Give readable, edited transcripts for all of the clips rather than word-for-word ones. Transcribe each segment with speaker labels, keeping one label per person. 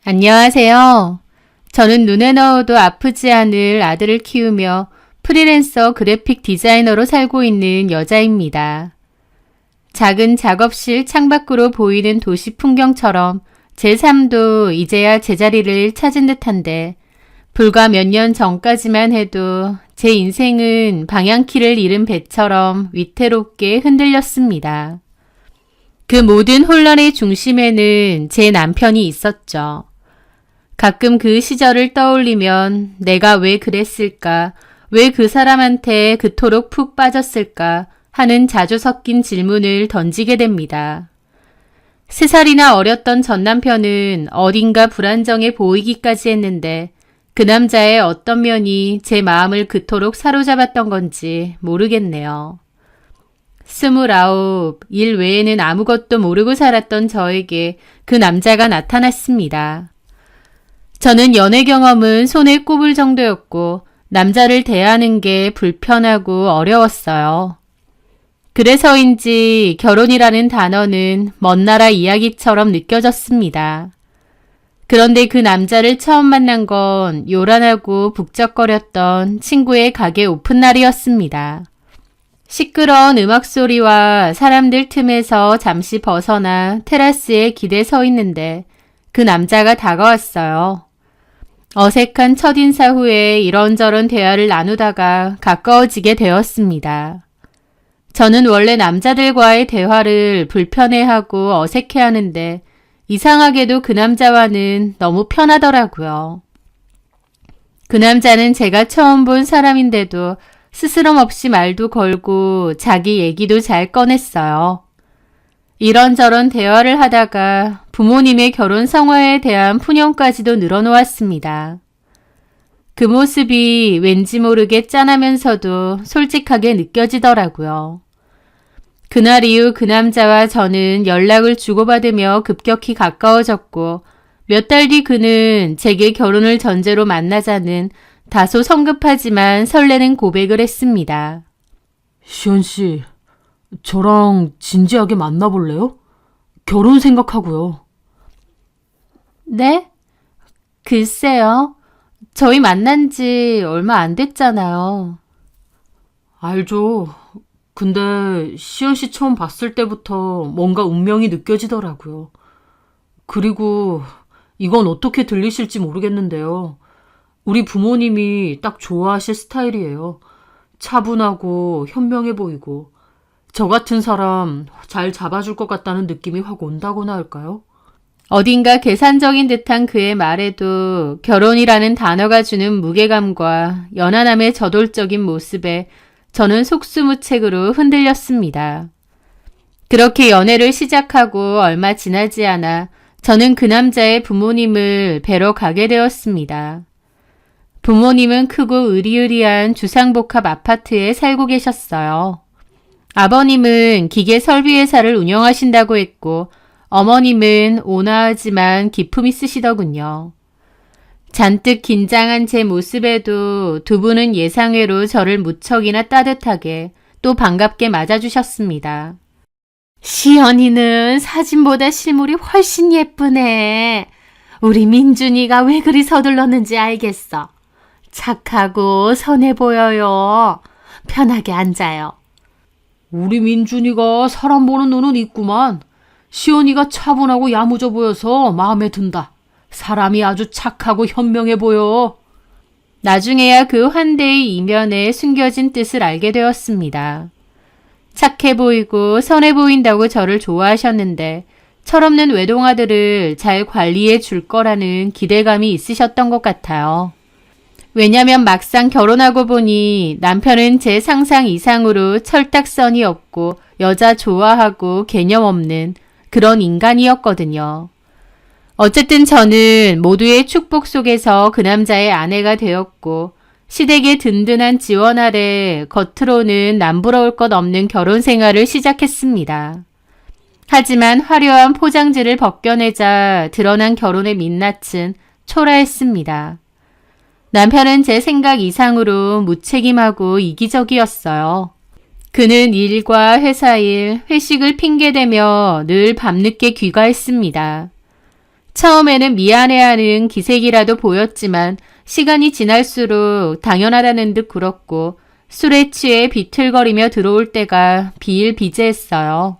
Speaker 1: 안녕하세요. 저는 눈에 넣어도 아프지 않을 아들을 키우며 프리랜서 그래픽 디자이너로 살고 있는 여자입니다. 작은 작업실 창밖으로 보이는 도시 풍경처럼 제 삶도 이제야 제자리를 찾은 듯한데 불과 몇 년 전까지만 해도 제 인생은 방향키를 잃은 배처럼 위태롭게 흔들렸습니다. 그 모든 혼란의 중심에는 제 남편이 있었죠. 가끔 그 시절을 떠올리면 내가 왜 그랬을까, 왜 그 사람한테 그토록 푹 빠졌을까 하는 자주 섞인 질문을 던지게 됩니다. 3살이나 어렸던 전 남편은 어딘가 불안정해 보이기까지 했는데 그 남자의 어떤 면이 제 마음을 그토록 사로잡았던 건지 모르겠네요. 29, 일 외에는 아무것도 모르고 살았던 저에게 그 남자가 나타났습니다. 저는 연애 경험은 손에 꼽을 정도였고 남자를 대하는 게 불편하고 어려웠어요. 그래서인지 결혼이라는 단어는 먼 나라 이야기처럼 느껴졌습니다. 그런데 그 남자를 처음 만난 건 요란하고 북적거렸던 친구의 가게 오픈날이었습니다. 시끄러운 음악 소리와 사람들 틈에서 잠시 벗어나 테라스에 기대 서 있는데 그 남자가 다가왔어요. 어색한 첫인사 후에 이런저런 대화를 나누다가 가까워지게 되었습니다. 저는 원래 남자들과의 대화를 불편해하고 어색해하는데 이상하게도 그 남자와는 너무 편하더라고요. 그 남자는 제가 처음 본 사람인데도 스스럼 없이 말도 걸고 자기 얘기도 잘 꺼냈어요. 이런저런 대화를 하다가 부모님의 결혼 성화에 대한 푸념까지도 늘어놓았습니다. 그 모습이 왠지 모르게 짠하면서도 솔직하게 느껴지더라고요. 그날 이후 그 남자와 저는 연락을 주고받으며 급격히 가까워졌고 몇 달 뒤 그는 제게 결혼을 전제로 만나자는 다소 성급하지만 설레는 고백을 했습니다.
Speaker 2: 시연 씨, 저랑 진지하게 만나볼래요? 결혼 생각하고요.
Speaker 1: 네? 글쎄요. 저희 만난 지 얼마 안 됐잖아요.
Speaker 2: 알죠. 근데 시연 씨 처음 봤을 때부터 뭔가 운명이 느껴지더라고요. 그리고 이건 어떻게 들리실지 모르겠는데요. 우리 부모님이 딱 좋아하실 스타일이에요. 차분하고 현명해 보이고 저 같은 사람 잘 잡아줄 것 같다는 느낌이 확 온다고나 할까요?
Speaker 1: 어딘가 계산적인 듯한 그의 말에도 결혼이라는 단어가 주는 무게감과 연하남의 저돌적인 모습에 저는 속수무책으로 흔들렸습니다. 그렇게 연애를 시작하고 얼마 지나지 않아 저는 그 남자의 부모님을 뵈러 가게 되었습니다. 부모님은 크고 으리으리한 주상복합 아파트에 살고 계셨어요. 아버님은 기계 설비 회사를 운영하신다고 했고 어머님은 온화하지만 기품 있으시더군요. 잔뜩 긴장한 제 모습에도 두 분은 예상외로 저를 무척이나 따뜻하게 또 반갑게 맞아주셨습니다. 시연이는 사진보다 실물이 훨씬 예쁘네. 우리 민준이가 왜 그리 서둘렀는지 알겠어. 착하고 선해 보여요. 편하게 앉아요.
Speaker 2: 우리 민준이가 사람 보는 눈은 있구만. 시연이가 차분하고 야무져 보여서 마음에 든다. 사람이 아주 착하고 현명해 보여.
Speaker 1: 나중에야 그 환대의 이면에 숨겨진 뜻을 알게 되었습니다. 착해 보이고 선해 보인다고 저를 좋아하셨는데 철없는 외동아들을 잘 관리해 줄 거라는 기대감이 있으셨던 것 같아요. 왜냐면 막상 결혼하고 보니 남편은 제 상상 이상으로 철딱선이 없고 여자 좋아하고 개념 없는 그런 인간이었거든요. 어쨌든 저는 모두의 축복 속에서 그 남자의 아내가 되었고 시댁의 든든한 지원 아래 겉으로는 남부러울 것 없는 결혼 생활을 시작했습니다. 하지만 화려한 포장지를 벗겨내자 드러난 결혼의 민낯은 초라했습니다. 남편은 제 생각 이상으로 무책임하고 이기적이었어요. 그는 일과 회사 일, 회식을 핑계대며 늘 밤늦게 귀가했습니다. 처음에는 미안해하는 기색이라도 보였지만 시간이 지날수록 당연하다는 듯 굴었고 술에 취해 비틀거리며 들어올 때가 비일비재했어요.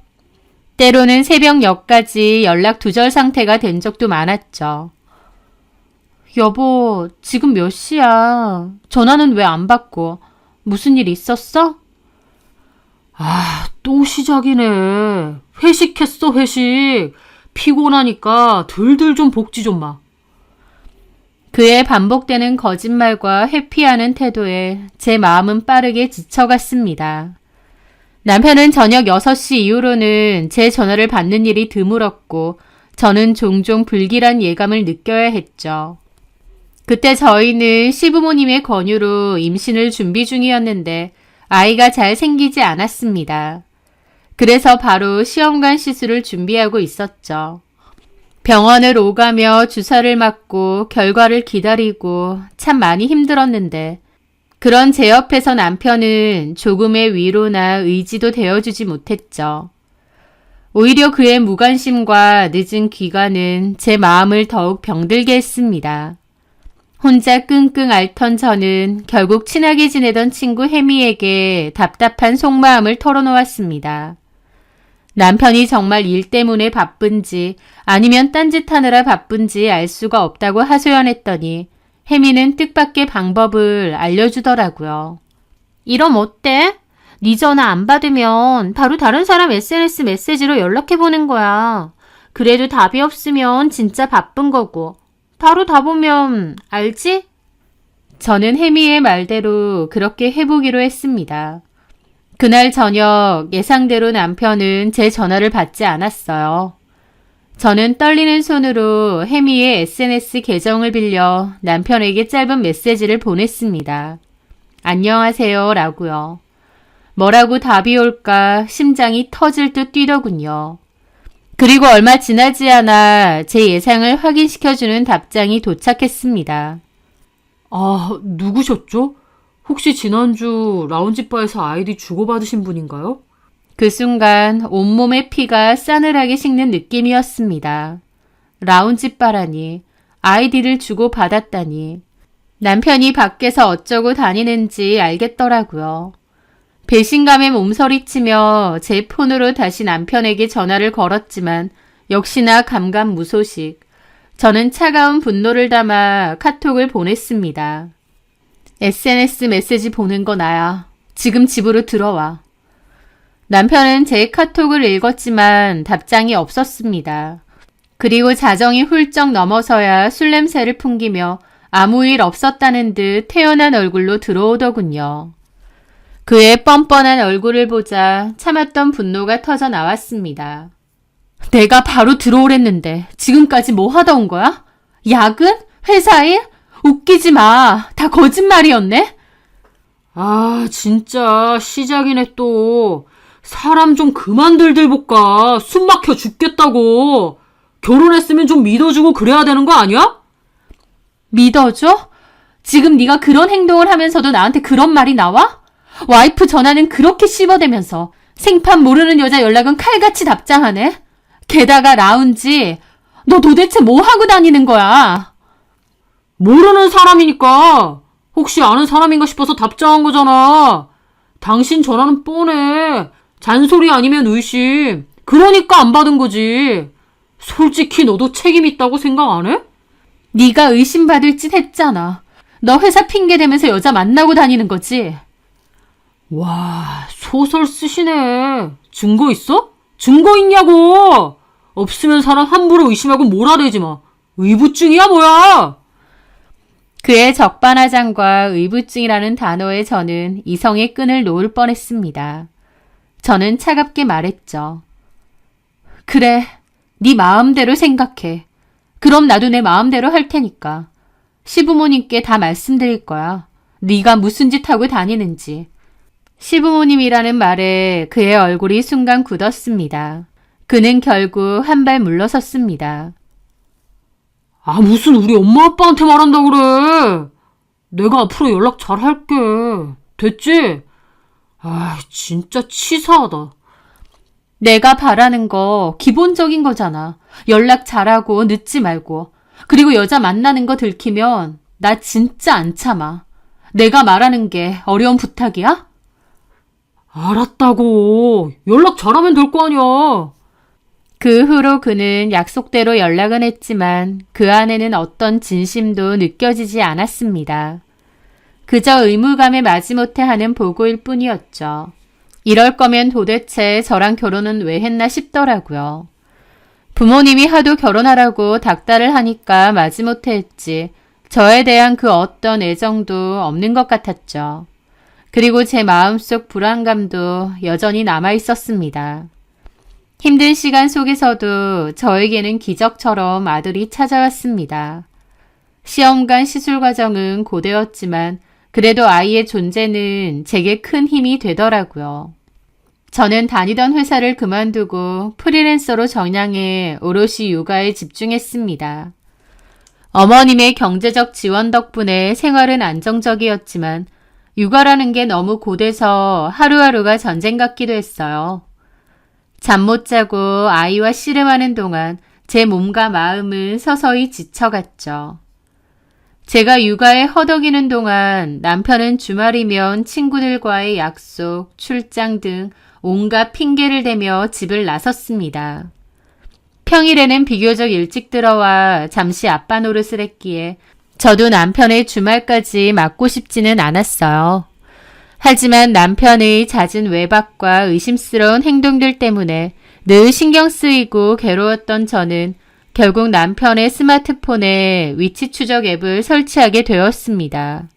Speaker 1: 때로는 새벽녘까지 연락 두절 상태가 된 적도 많았죠. 여보, 지금 몇 시야? 전화는 왜 안 받고? 무슨 일 있었어?
Speaker 2: 아, 또 시작이네. 회식했어, 회식. 피곤하니까 들들 좀 복지 좀 마.
Speaker 1: 그의 반복되는 거짓말과 회피하는 태도에 제 마음은 빠르게 지쳐갔습니다. 남편은 저녁 6시 이후로는 제 전화를 받는 일이 드물었고 저는 종종 불길한 예감을 느껴야 했죠. 그때 저희는 시부모님의 권유로 임신을 준비 중이었는데 아이가 잘 생기지 않았습니다. 그래서 바로 시험관 시술을 준비하고 있었죠. 병원을 오가며 주사를 맞고 결과를 기다리고 참 많이 힘들었는데 그런 제 옆에서 남편은 조금의 위로나 의지도 되어주지 못했죠. 오히려 그의 무관심과 늦은 귀가는 제 마음을 더욱 병들게 했습니다. 혼자 끙끙 앓던 저는 결국 친하게 지내던 친구 혜미에게 답답한 속마음을 털어놓았습니다. 남편이 정말 일 때문에 바쁜지 아니면 딴짓하느라 바쁜지 알 수가 없다고 하소연했더니 혜미는 뜻밖의 방법을 알려주더라고요. 이럼 어때? 네 전화 안 받으면 바로 다른 사람 SNS 메시지로 연락해보는 거야. 그래도 답이 없으면 진짜 바쁜 거고. 바로 다 보면 알지? 저는 혜미의 말대로 그렇게 해보기로 했습니다. 그날 저녁 예상대로 남편은 제 전화를 받지 않았어요. 저는 떨리는 손으로 혜미의 SNS 계정을 빌려 남편에게 짧은 메시지를 보냈습니다. 안녕하세요 라고요. 뭐라고 답이 올까 심장이 터질 듯 뛰더군요. 그리고 얼마 지나지 않아 제 예상을 확인시켜주는 답장이 도착했습니다.
Speaker 2: 아, 누구셨죠? 혹시 지난주 라운지바에서 아이디 주고받으신 분인가요?
Speaker 1: 그 순간 온몸의 피가 싸늘하게 식는 느낌이었습니다. 라운지바라니, 아이디를 주고받았다니. 남편이 밖에서 어쩌고 다니는지 알겠더라고요. 배신감에 몸서리치며 제 폰으로 다시 남편에게 전화를 걸었지만 역시나 감감무소식. 저는 차가운 분노를 담아 카톡을 보냈습니다. SNS 메시지 보낸 거 나야. 지금 집으로 들어와. 남편은 제 카톡을 읽었지만 답장이 없었습니다. 그리고 자정이 훌쩍 넘어서야 술 냄새를 풍기며 아무 일 없었다는 듯 태연한 얼굴로 들어오더군요. 그의 뻔뻔한 얼굴을 보자 참았던 분노가 터져 나왔습니다. 내가 바로 들어오랬는데 지금까지 뭐 하다 온 거야? 야근? 회사 일? 웃기지 마. 다 거짓말이었네?
Speaker 2: 아, 진짜 시작이네 또. 사람 좀 그만 들들 볶아. 숨 막혀 죽겠다고. 결혼했으면 좀 믿어주고 그래야 되는 거 아니야?
Speaker 1: 믿어줘? 지금 네가 그런 행동을 하면서도 나한테 그런 말이 나와? 와이프 전화는 그렇게 씹어대면서 생판 모르는 여자 연락은 칼같이 답장하네. 게다가 라운지, 너 도대체 뭐 하고 다니는 거야?
Speaker 2: 모르는 사람이니까. 혹시 아는 사람인가 싶어서 답장한 거잖아. 당신 전화는 뻔해. 잔소리 아니면 의심. 그러니까 안 받은 거지. 솔직히 너도 책임 있다고 생각 안 해?
Speaker 1: 네가 의심받을 짓 했잖아. 너 회사 핑계 대면서 여자 만나고 다니는 거지?
Speaker 2: 와, 소설 쓰시네. 증거 있어? 증거 있냐고! 없으면 사람 함부로 의심하고 몰아대지 마. 의부증이야 뭐야!
Speaker 1: 그의 적반하장과 의부증이라는 단어에 저는 이성의 끈을 놓을 뻔했습니다. 저는 차갑게 말했죠. 그래, 네 마음대로 생각해. 그럼 나도 내 마음대로 할 테니까. 시부모님께 다 말씀드릴 거야. 네가 무슨 짓 하고 다니는지. 시부모님이라는 말에 그의 얼굴이 순간 굳었습니다. 그는 결국 한 발 물러섰습니다.
Speaker 2: 아, 무슨 우리 엄마 아빠한테 말한다 그래. 내가 앞으로 연락 잘 할게. 됐지? 아, 진짜 치사하다.
Speaker 1: 내가 바라는 거 기본적인 거잖아. 연락 잘하고 늦지 말고. 그리고 여자 만나는 거 들키면 나 진짜 안 참아. 내가 말하는 게 어려운 부탁이야?
Speaker 2: 알았다고. 연락 잘하면 될 거 아니야.
Speaker 1: 그 후로 그는 약속대로 연락은 했지만 그 안에는 어떤 진심도 느껴지지 않았습니다. 그저 의무감에 마지못해 하는 보고일 뿐이었죠. 이럴 거면 도대체 저랑 결혼은 왜 했나 싶더라고요. 부모님이 하도 결혼하라고 닥달을 하니까 마지못해 했지 저에 대한 그 어떤 애정도 없는 것 같았죠. 그리고 제 마음속 불안감도 여전히 남아 있었습니다. 힘든 시간 속에서도 저에게는 기적처럼 아들이 찾아왔습니다. 시험관 시술 과정은 고되었지만 그래도 아이의 존재는 제게 큰 힘이 되더라고요. 저는 다니던 회사를 그만두고 프리랜서로 전향해 오롯이 육아에 집중했습니다. 어머님의 경제적 지원 덕분에 생활은 안정적이었지만 육아라는 게 너무 고돼서 하루하루가 전쟁 같기도 했어요. 잠 못 자고 아이와 씨름하는 동안 제 몸과 마음은 서서히 지쳐갔죠. 제가 육아에 허덕이는 동안 남편은 주말이면 친구들과의 약속, 출장 등 온갖 핑계를 대며 집을 나섰습니다. 평일에는 비교적 일찍 들어와 잠시 아빠 노릇을 했기에 저도 남편의 주말까지 맡고 싶지는 않았어요. 하지만 남편의 잦은 외박과 의심스러운 행동들 때문에 늘 신경 쓰이고 괴로웠던 저는 결국 남편의 스마트폰에 위치 추적 앱을 설치하게 되었습니다.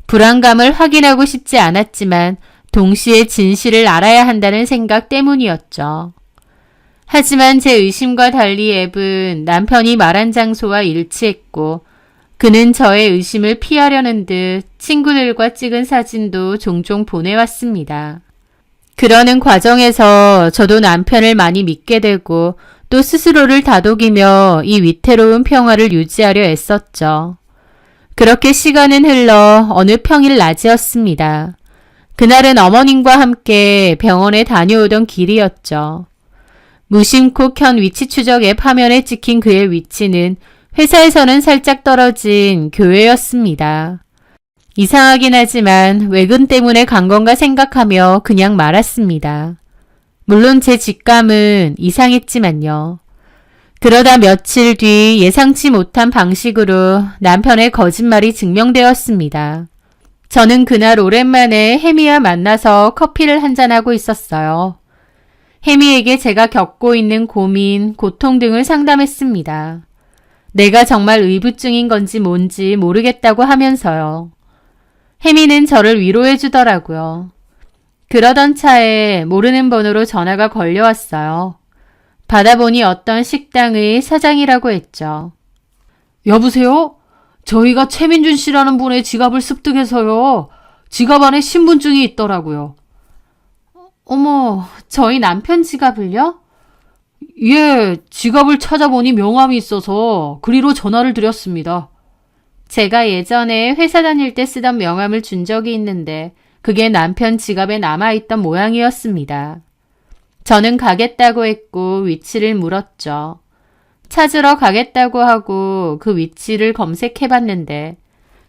Speaker 1: 불안감을 확인하고 싶지 않았지만 동시에 진실을 알아야 한다는 생각 때문이었죠. 하지만 제 의심과 달리 앱은 남편이 말한 장소와 일치했고 그는 저의 의심을 피하려는 듯 친구들과 찍은 사진도 종종 보내왔습니다. 그러는 과정에서 저도 남편을 많이 믿게 되고 또 스스로를 다독이며 이 위태로운 평화를 유지하려 애썼죠. 그렇게 시간은 흘러 어느 평일 낮이었습니다. 그날은 어머님과 함께 병원에 다녀오던 길이었죠. 무심코 켠 위치 추적 앱 화면에 찍힌 그의 위치는 회사에서는 살짝 떨어진 교회였습니다. 이상하긴 하지만 외근 때문에 간 건가 생각하며 그냥 말았습니다. 물론 제 직감은 이상했지만요. 그러다 며칠 뒤 예상치 못한 방식으로 남편의 거짓말이 증명되었습니다. 저는 그날 오랜만에 혜미와 만나서 커피를 한잔하고 있었어요. 혜미에게 제가 겪고 있는 고민, 고통 등을 상담했습니다. 내가 정말 의부증인 건지 뭔지 모르겠다고 하면서요. 혜미는 저를 위로해 주더라고요. 그러던 차에 모르는 번호로 전화가 걸려왔어요. 받아보니 어떤 식당의 사장이라고 했죠.
Speaker 2: 여보세요? 저희가 최민준 씨라는 분의 지갑을 습득해서요. 지갑 안에 신분증이 있더라고요.
Speaker 1: 어머, 저희 남편 지갑을요?
Speaker 2: 예, 지갑을 찾아보니 명함이 있어서 그리로 전화를 드렸습니다.
Speaker 1: 제가 예전에 회사 다닐 때 쓰던 명함을 준 적이 있는데 그게 남편 지갑에 남아있던 모양이었습니다. 저는 가겠다고 했고 위치를 물었죠. 찾으러 가겠다고 하고 그 위치를 검색해봤는데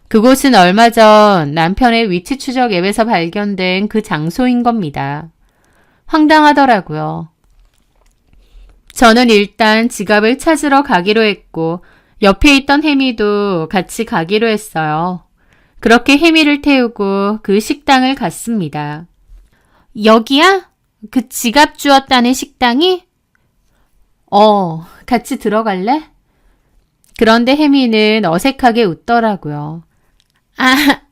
Speaker 1: 그곳은 얼마 전 남편의 위치 추적 앱에서 발견된 그 장소인 겁니다. 황당하더라고요. 저는 일단 지갑을 찾으러 가기로 했고 옆에 있던 혜미도 같이 가기로 했어요. 그렇게 혜미를 태우고 그 식당을 갔습니다. 여기야? 그 지갑 주었다는 식당이? 같이 들어갈래? 그런데 혜미는 어색하게 웃더라고요.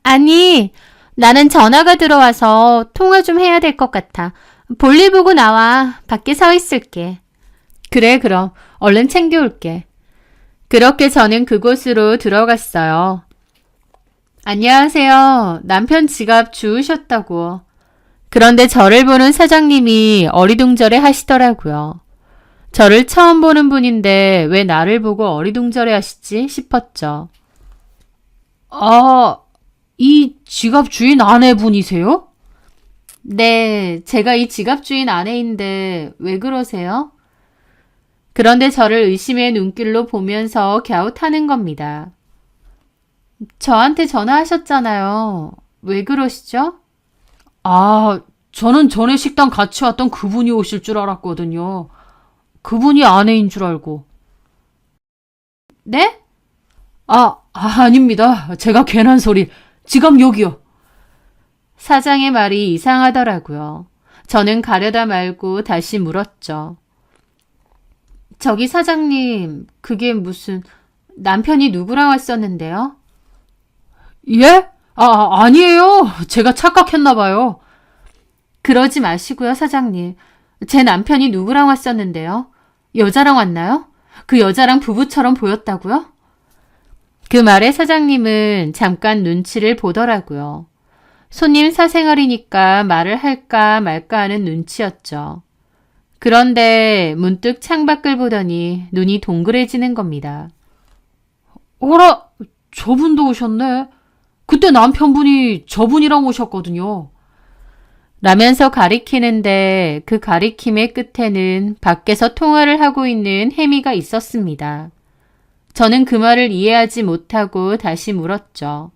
Speaker 1: 아니, 나는 전화가 들어와서 통화 좀 해야 될 것 같아. 볼일 보고 나와. 밖에 서 있을게. 그래, 그럼 얼른 챙겨올게. 그렇게 저는 그곳으로 들어갔어요. 안녕하세요. 남편 지갑 주우셨다고. 그런데 저를 보는 사장님이 어리둥절해 하시더라고요. 저를 처음 보는 분인데 왜 나를 보고 어리둥절해 하시지 싶었죠.
Speaker 2: 이 지갑 주인 아내분이세요?
Speaker 1: 네, 제가 이 지갑 주인 아내인데 왜 그러세요? 그런데 저를 의심의 눈길로 보면서 갸웃하는 겁니다. 저한테 전화하셨잖아요. 왜 그러시죠?
Speaker 2: 아, 저는 전에 식당 같이 왔던 그분이 오실 줄 알았거든요. 그분이 아내인 줄 알고.
Speaker 1: 네?
Speaker 2: 아닙니다. 제가 괜한 소리. 지갑 여기요.
Speaker 1: 사장의 말이 이상하더라고요. 저는 가려다 말고 다시 물었죠. 저기 사장님, 그게 무슨 남편이 누구랑 왔었는데요?
Speaker 2: 예? 아니에요. 제가 착각했나 봐요.
Speaker 1: 그러지 마시고요, 사장님. 제 남편이 누구랑 왔었는데요? 여자랑 왔나요? 그 여자랑 부부처럼 보였다고요? 그 말에 사장님은 잠깐 눈치를 보더라고요. 손님 사생활이니까 말을 할까 말까 하는 눈치였죠. 그런데 문득 창밖을 보더니 눈이 동그래지는 겁니다.
Speaker 2: 어라, 저분도 오셨네. 그때 남편분이 저분이랑 오셨거든요.
Speaker 1: 라면서 가리키는데 그 가리킴의 끝에는 밖에서 통화를 하고 있는 혜미가 있었습니다. 저는 그 말을 이해하지 못하고 다시 물었죠.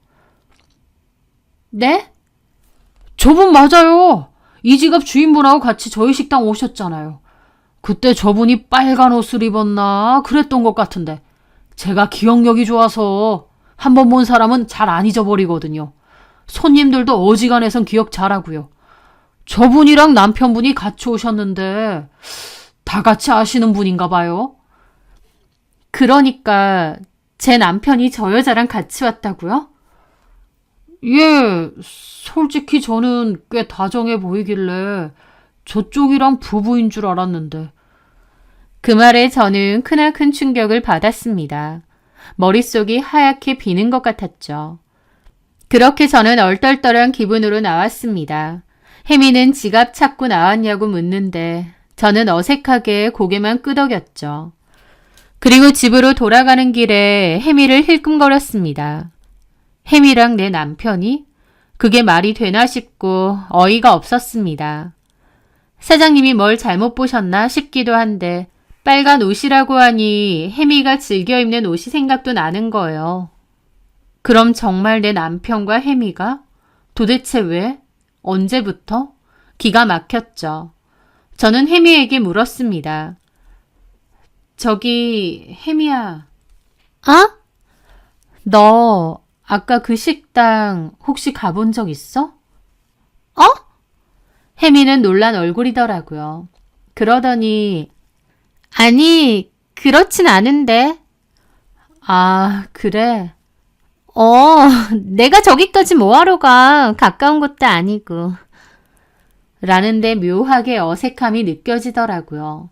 Speaker 1: 네?
Speaker 2: 저분 맞아요. 이 지갑 주인분하고 같이 저희 식당 오셨잖아요. 그때 저분이 빨간 옷을 입었나 그랬던 것 같은데 제가 기억력이 좋아서 한 번 본 사람은 잘 안 잊어버리거든요. 손님들도 어지간해선 기억 잘하고요. 저분이랑 남편분이 같이 오셨는데 다 같이 아시는 분인가 봐요.
Speaker 1: 그러니까 제 남편이 저 여자랑 같이 왔다고요?
Speaker 2: 예, 솔직히 저는 꽤 다정해 보이길래 저쪽이랑 부부인 줄 알았는데.
Speaker 1: 그 말에 저는 크나큰 충격을 받았습니다. 머릿속이 하얗게 비는 것 같았죠. 그렇게 저는 얼떨떨한 기분으로 나왔습니다. 혜미는 지갑 찾고 나왔냐고 묻는데 저는 어색하게 고개만 끄덕였죠. 그리고 집으로 돌아가는 길에 혜미를 힐끔거렸습니다. 혜미랑 내 남편이? 그게 말이 되나 싶고 어이가 없었습니다. 사장님이 뭘 잘못 보셨나 싶기도 한데 빨간 옷이라고 하니 혜미가 즐겨 입는 옷이 생각도 나는 거예요. 그럼 정말 내 남편과 혜미가? 도대체 왜? 언제부터? 기가 막혔죠. 저는 혜미에게 물었습니다. 저기 혜미야. 너 아까 그 식당 혹시 가본 적 있어? 혜미는 놀란 얼굴이더라고요. 그러더니 아니, 그렇진 않은데. 아, 그래. 내가 저기까지 뭐하러 가. 가까운 것도 아니고. 라는데 묘하게 어색함이 느껴지더라고요.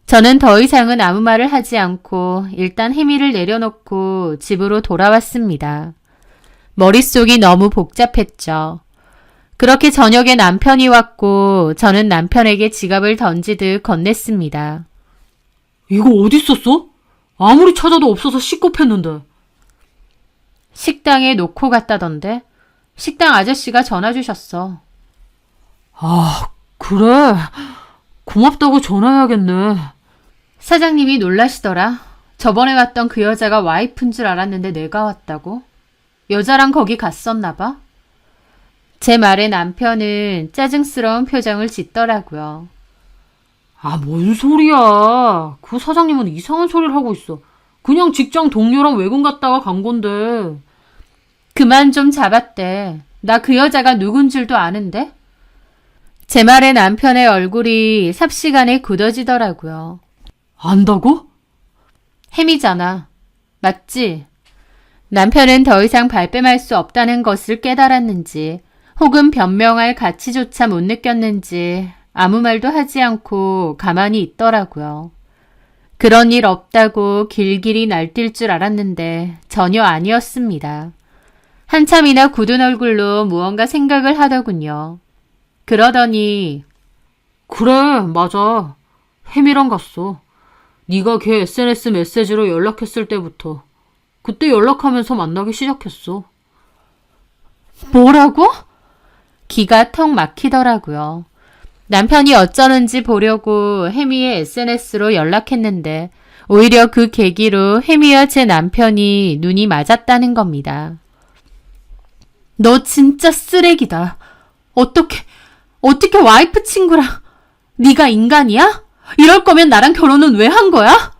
Speaker 1: 저는 더 이상은 아무 말을 하지 않고 일단 혜미를 내려놓고 집으로 돌아왔습니다. 머릿속이 너무 복잡했죠. 그렇게 저녁에 남편이 왔고 저는 남편에게 지갑을 던지듯 건넸습니다.
Speaker 2: 이거 어디 있었어? 아무리 찾아도 없어서 씻겁했는데.
Speaker 1: 식당에 놓고 갔다던데. 식당 아저씨가 전화 주셨어.
Speaker 2: 아, 그래. 고맙다고 전화해야겠네.
Speaker 1: 사장님이 놀라시더라. 저번에 왔던 그 여자가 와이프인 줄 알았는데 내가 왔다고? 여자랑 거기 갔었나 봐. 제 말에 남편은 짜증스러운 표정을 짓더라고요.
Speaker 2: 뭔 소리야. 그 사장님은 이상한 소리를 하고 있어. 그냥 직장 동료랑 외근 갔다가 간 건데.
Speaker 1: 그만 좀 잡았대. 나 그 여자가 누군 줄도 아는데? 제 말에 남편의 얼굴이 삽시간에 굳어지더라고요.
Speaker 2: 안다고?
Speaker 1: 혜미잖아. 맞지? 남편은 더 이상 발뺌할 수 없다는 것을 깨달았는지 혹은 변명할 가치조차 못 느꼈는지 아무 말도 하지 않고 가만히 있더라고요. 그런 일 없다고 길길이 날뛸 줄 알았는데 전혀 아니었습니다. 한참이나 굳은 얼굴로 무언가 생각을 하더군요. 그러더니
Speaker 2: 그래, 맞아. 혜미랑 갔어. 네가 걔 SNS 메시지로 연락했을 때부터. 그때 연락하면서 만나기 시작했어.
Speaker 1: 뭐라고? 기가 턱 막히더라고요. 남편이 어쩌는지 보려고 혜미의 SNS로 연락했는데 오히려 그 계기로 혜미와 제 남편이 눈이 맞았다는 겁니다. 너 진짜 쓰레기다. 어떻게 와이프 친구랑 네가 인간이야? 이럴 거면 나랑 결혼은 왜 한 거야?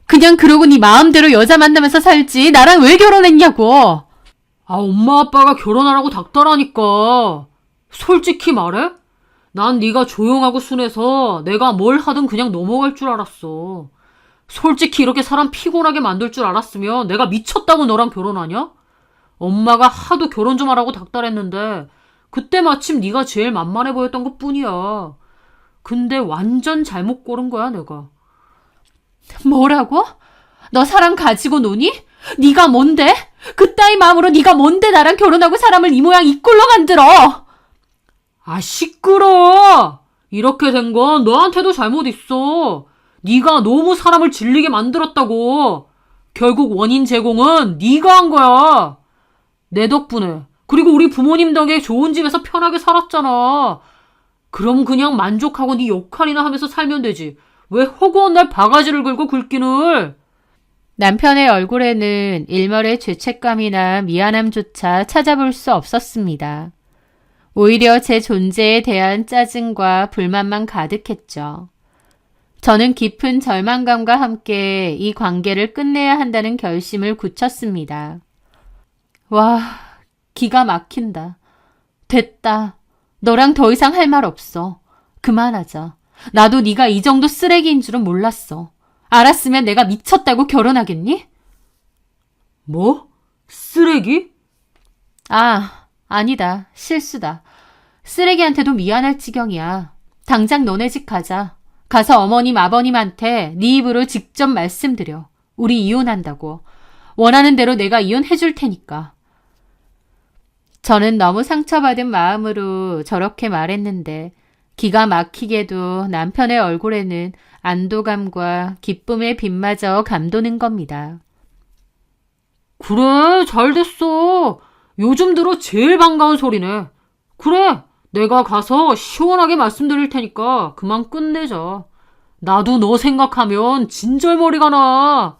Speaker 1: 그냥 그러고 네 마음대로 여자 만나면서 살지 나랑 왜 결혼했냐고.
Speaker 2: 엄마 아빠가 결혼하라고 닥달하니까. 솔직히 말해? 난 네가 조용하고 순해서 내가 뭘 하든 그냥 넘어갈 줄 알았어. 솔직히 이렇게 사람 피곤하게 만들 줄 알았으면 내가 미쳤다고 너랑 결혼하냐? 엄마가 하도 결혼 좀 하라고 닥달했는데 그때 마침 네가 제일 만만해 보였던 것뿐이야. 근데 완전 잘못 고른 거야, 내가.
Speaker 1: 뭐라고? 너 사람 가지고 노니? 네가 뭔데? 그따위 마음으로 네가 뭔데 나랑 결혼하고 사람을 이 모양 이 꼴로 만들어?
Speaker 2: 시끄러! 이렇게 된 건 너한테도 잘못 있어. 네가 너무 사람을 질리게 만들었다고. 결국 원인 제공은 네가 한 거야. 내 덕분에. 그리고 우리 부모님 덕에 좋은 집에서 편하게 살았잖아. 그럼 그냥 만족하고 네 역할이나 하면서 살면 되지. 왜 허구한 날 바가지를 긁고 긁기를.
Speaker 1: 남편의 얼굴에는 일말의 죄책감이나 미안함조차 찾아볼 수 없었습니다. 오히려 제 존재에 대한 짜증과 불만만 가득했죠. 저는 깊은 절망감과 함께 이 관계를 끝내야 한다는 결심을 굳혔습니다. 와, 기가 막힌다. 됐다. 너랑 더 이상 할 말 없어. 그만하자. 나도 네가 이 정도 쓰레기인 줄은 몰랐어. 알았으면 내가 미쳤다고 결혼하겠니?
Speaker 2: 뭐? 쓰레기?
Speaker 1: 아니다. 실수다. 쓰레기한테도 미안할 지경이야. 당장 너네 집 가자. 가서 어머님, 아버님한테 네 입으로 직접 말씀드려. 우리 이혼한다고. 원하는 대로 내가 이혼해 줄 테니까. 저는 너무 상처받은 마음으로 저렇게 말했는데 기가 막히게도 남편의 얼굴에는 안도감과 기쁨의 빛마저 감도는 겁니다.
Speaker 2: 그래, 잘 됐어. 요즘 들어 제일 반가운 소리네. 그래, 내가 가서 시원하게 말씀드릴 테니까 그만 끝내자. 나도 너 생각하면 진절머리가 나.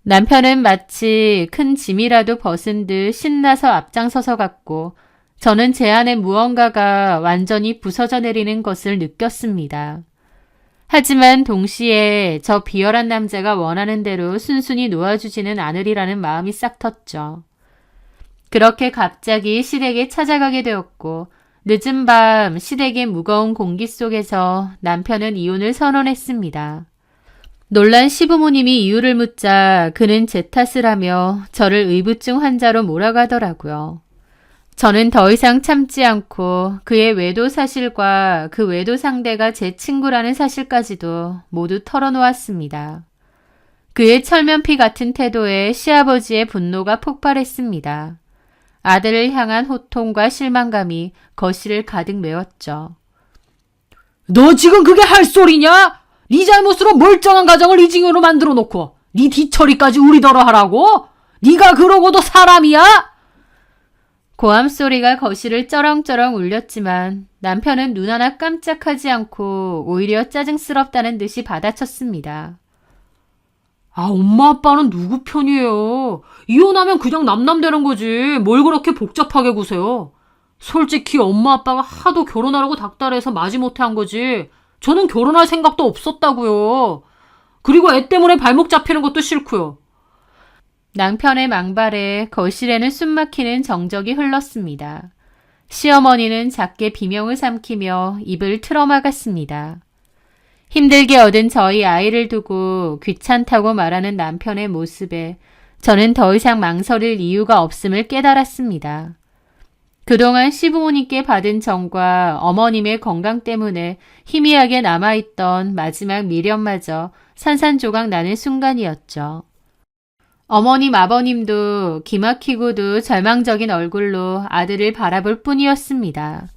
Speaker 1: 남편은 마치 큰 짐이라도 벗은 듯 신나서 앞장서서 갔고 저는 제 안에 무언가가 완전히 부서져 내리는 것을 느꼈습니다. 하지만 동시에 저 비열한 남자가 원하는 대로 순순히 놓아주지는 않으리라는 마음이 싹 텄죠. 그렇게 갑자기 시댁에 찾아가게 되었고 늦은 밤 시댁의 무거운 공기 속에서 남편은 이혼을 선언했습니다. 놀란 시부모님이 이유를 묻자 그는 제 탓을 하며 저를 의부증 환자로 몰아가더라고요. 저는 더 이상 참지 않고 그의 외도 사실과 그 외도 상대가 제 친구라는 사실까지도 모두 털어놓았습니다. 그의 철면피 같은 태도에 시아버지의 분노가 폭발했습니다. 아들을 향한 호통과 실망감이 거실을 가득 메웠죠.
Speaker 2: 너 지금 그게 할 소리냐? 네 잘못으로 멀쩡한 가정을 이 징후로 만들어 놓고 네 뒤처리까지 우리더러 하라고? 네가 그러고도 사람이야?
Speaker 1: 고함 소리가 거실을 쩌렁쩌렁 울렸지만 남편은 눈 하나 깜짝하지 않고 오히려 짜증스럽다는 듯이 받아쳤습니다.
Speaker 2: 엄마 아빠는 누구 편이에요? 이혼하면 그냥 남남되는 거지. 뭘 그렇게 복잡하게 구세요? 솔직히 엄마 아빠가 하도 결혼하라고 닥달해서 마지못해 한 거지. 저는 결혼할 생각도 없었다고요. 그리고 애 때문에 발목 잡히는 것도 싫고요.
Speaker 1: 남편의 망발에 거실에는 숨막히는 정적이 흘렀습니다. 시어머니는 작게 비명을 삼키며 입을 틀어막았습니다. 힘들게 얻은 저희 아이를 두고 귀찮다고 말하는 남편의 모습에 저는 더 이상 망설일 이유가 없음을 깨달았습니다. 그동안 시부모님께 받은 정과 어머님의 건강 때문에 희미하게 남아있던 마지막 미련마저 산산조각 나는 순간이었죠. 어머님, 아버님도 기막히고도 절망적인 얼굴로 아들을 바라볼 뿐이었습니다.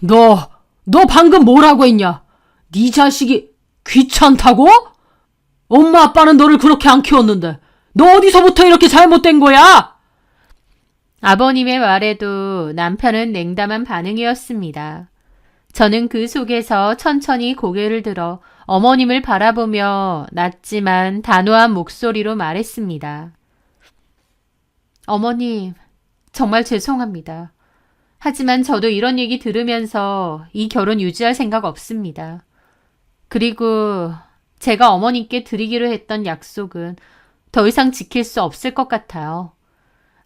Speaker 2: 너 방금 뭐라고 했냐? 네 자식이 귀찮다고? 엄마 아빠는 너를 그렇게 안 키웠는데 너 어디서부터 이렇게 잘못된 거야?
Speaker 1: 아버님의 말에도 남편은 냉담한 반응이었습니다. 저는 그 속에서 천천히 고개를 들어 어머님을 바라보며 낮지만 단호한 목소리로 말했습니다. 어머님, 정말 죄송합니다. 하지만 저도 이런 얘기 들으면서 이 결혼 유지할 생각 없습니다. 그리고 제가 어머님께 드리기로 했던 약속은 더 이상 지킬 수 없을 것 같아요.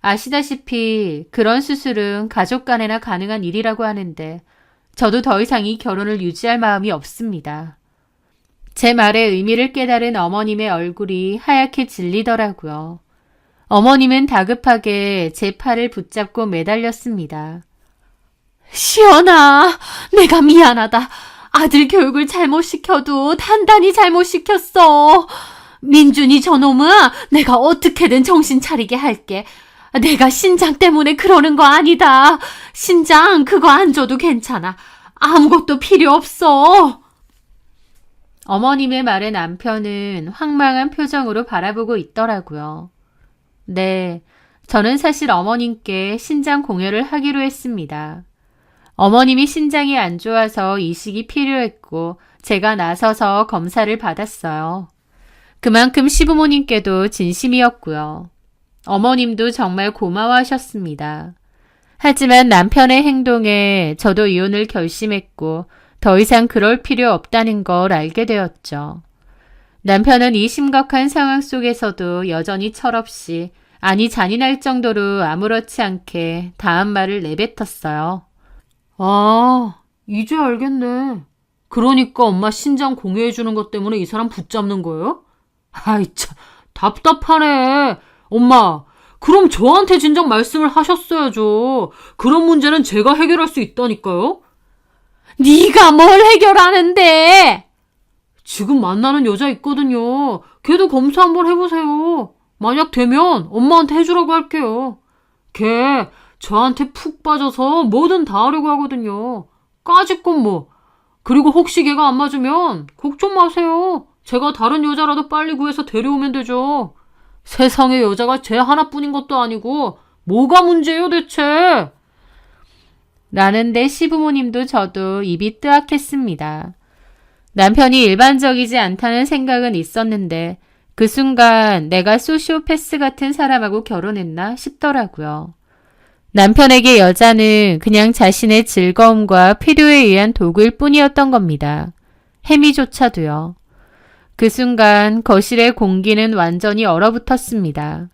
Speaker 1: 아시다시피 그런 수술은 가족 간에나 가능한 일이라고 하는데 저도 더 이상 이 결혼을 유지할 마음이 없습니다. 제 말의 의미를 깨달은 어머님의 얼굴이 하얗게 질리더라고요. 어머님은 다급하게 제 팔을 붙잡고 매달렸습니다. 시연아, 내가 미안하다. 아들 교육을 잘못 시켜도 단단히 잘못 시켰어. 민준이 저놈아, 내가 어떻게든 정신 차리게 할게. 내가 신장 때문에 그러는 거 아니다. 신장 그거 안 줘도 괜찮아. 아무것도 필요 없어. 어머님의 말에 남편은 황망한 표정으로 바라보고 있더라고요. 네, 저는 사실 어머님께 신장 공여를 하기로 했습니다. 어머님이 신장이 안 좋아서 이식이 필요했고 제가 나서서 검사를 받았어요. 그만큼 시부모님께도 진심이었고요. 어머님도 정말 고마워하셨습니다. 하지만 남편의 행동에 저도 이혼을 결심했고 더 이상 그럴 필요 없다는 걸 알게 되었죠. 남편은 이 심각한 상황 속에서도 여전히 철없이, 아니 잔인할 정도로 아무렇지 않게 다음 말을 내뱉었어요.
Speaker 2: 아, 이제 알겠네. 그러니까 엄마 신장 공유해주는 것 때문에 이 사람 붙잡는 거예요? 아이 참, 답답하네. 엄마, 그럼 저한테 진작 말씀을 하셨어야죠. 그런 문제는 제가 해결할 수 있다니까요.
Speaker 1: 네가 뭘 해결하는데?
Speaker 2: 지금 만나는 여자 있거든요. 걔도 검사 한번 해보세요. 만약 되면 엄마한테 해주라고 할게요. 걔 저한테 푹 빠져서 뭐든 다 하려고 하거든요. 까짓건 뭐. 그리고 혹시 걔가 안 맞으면 걱정 마세요. 제가 다른 여자라도 빨리 구해서 데려오면 되죠. 세상에 여자가 쟤 하나뿐인 것도 아니고 뭐가 문제예요 대체?
Speaker 1: 라는데 시부모님도 저도 입이 뜨악했습니다. 남편이 일반적이지 않다는 생각은 있었는데 그 순간 내가 소시오패스 같은 사람하고 결혼했나 싶더라고요. 남편에게 여자는 그냥 자신의 즐거움과 필요에 의한 도구일 뿐이었던 겁니다. 해미조차도요. 그 순간 거실의 공기는 완전히 얼어붙었습니다.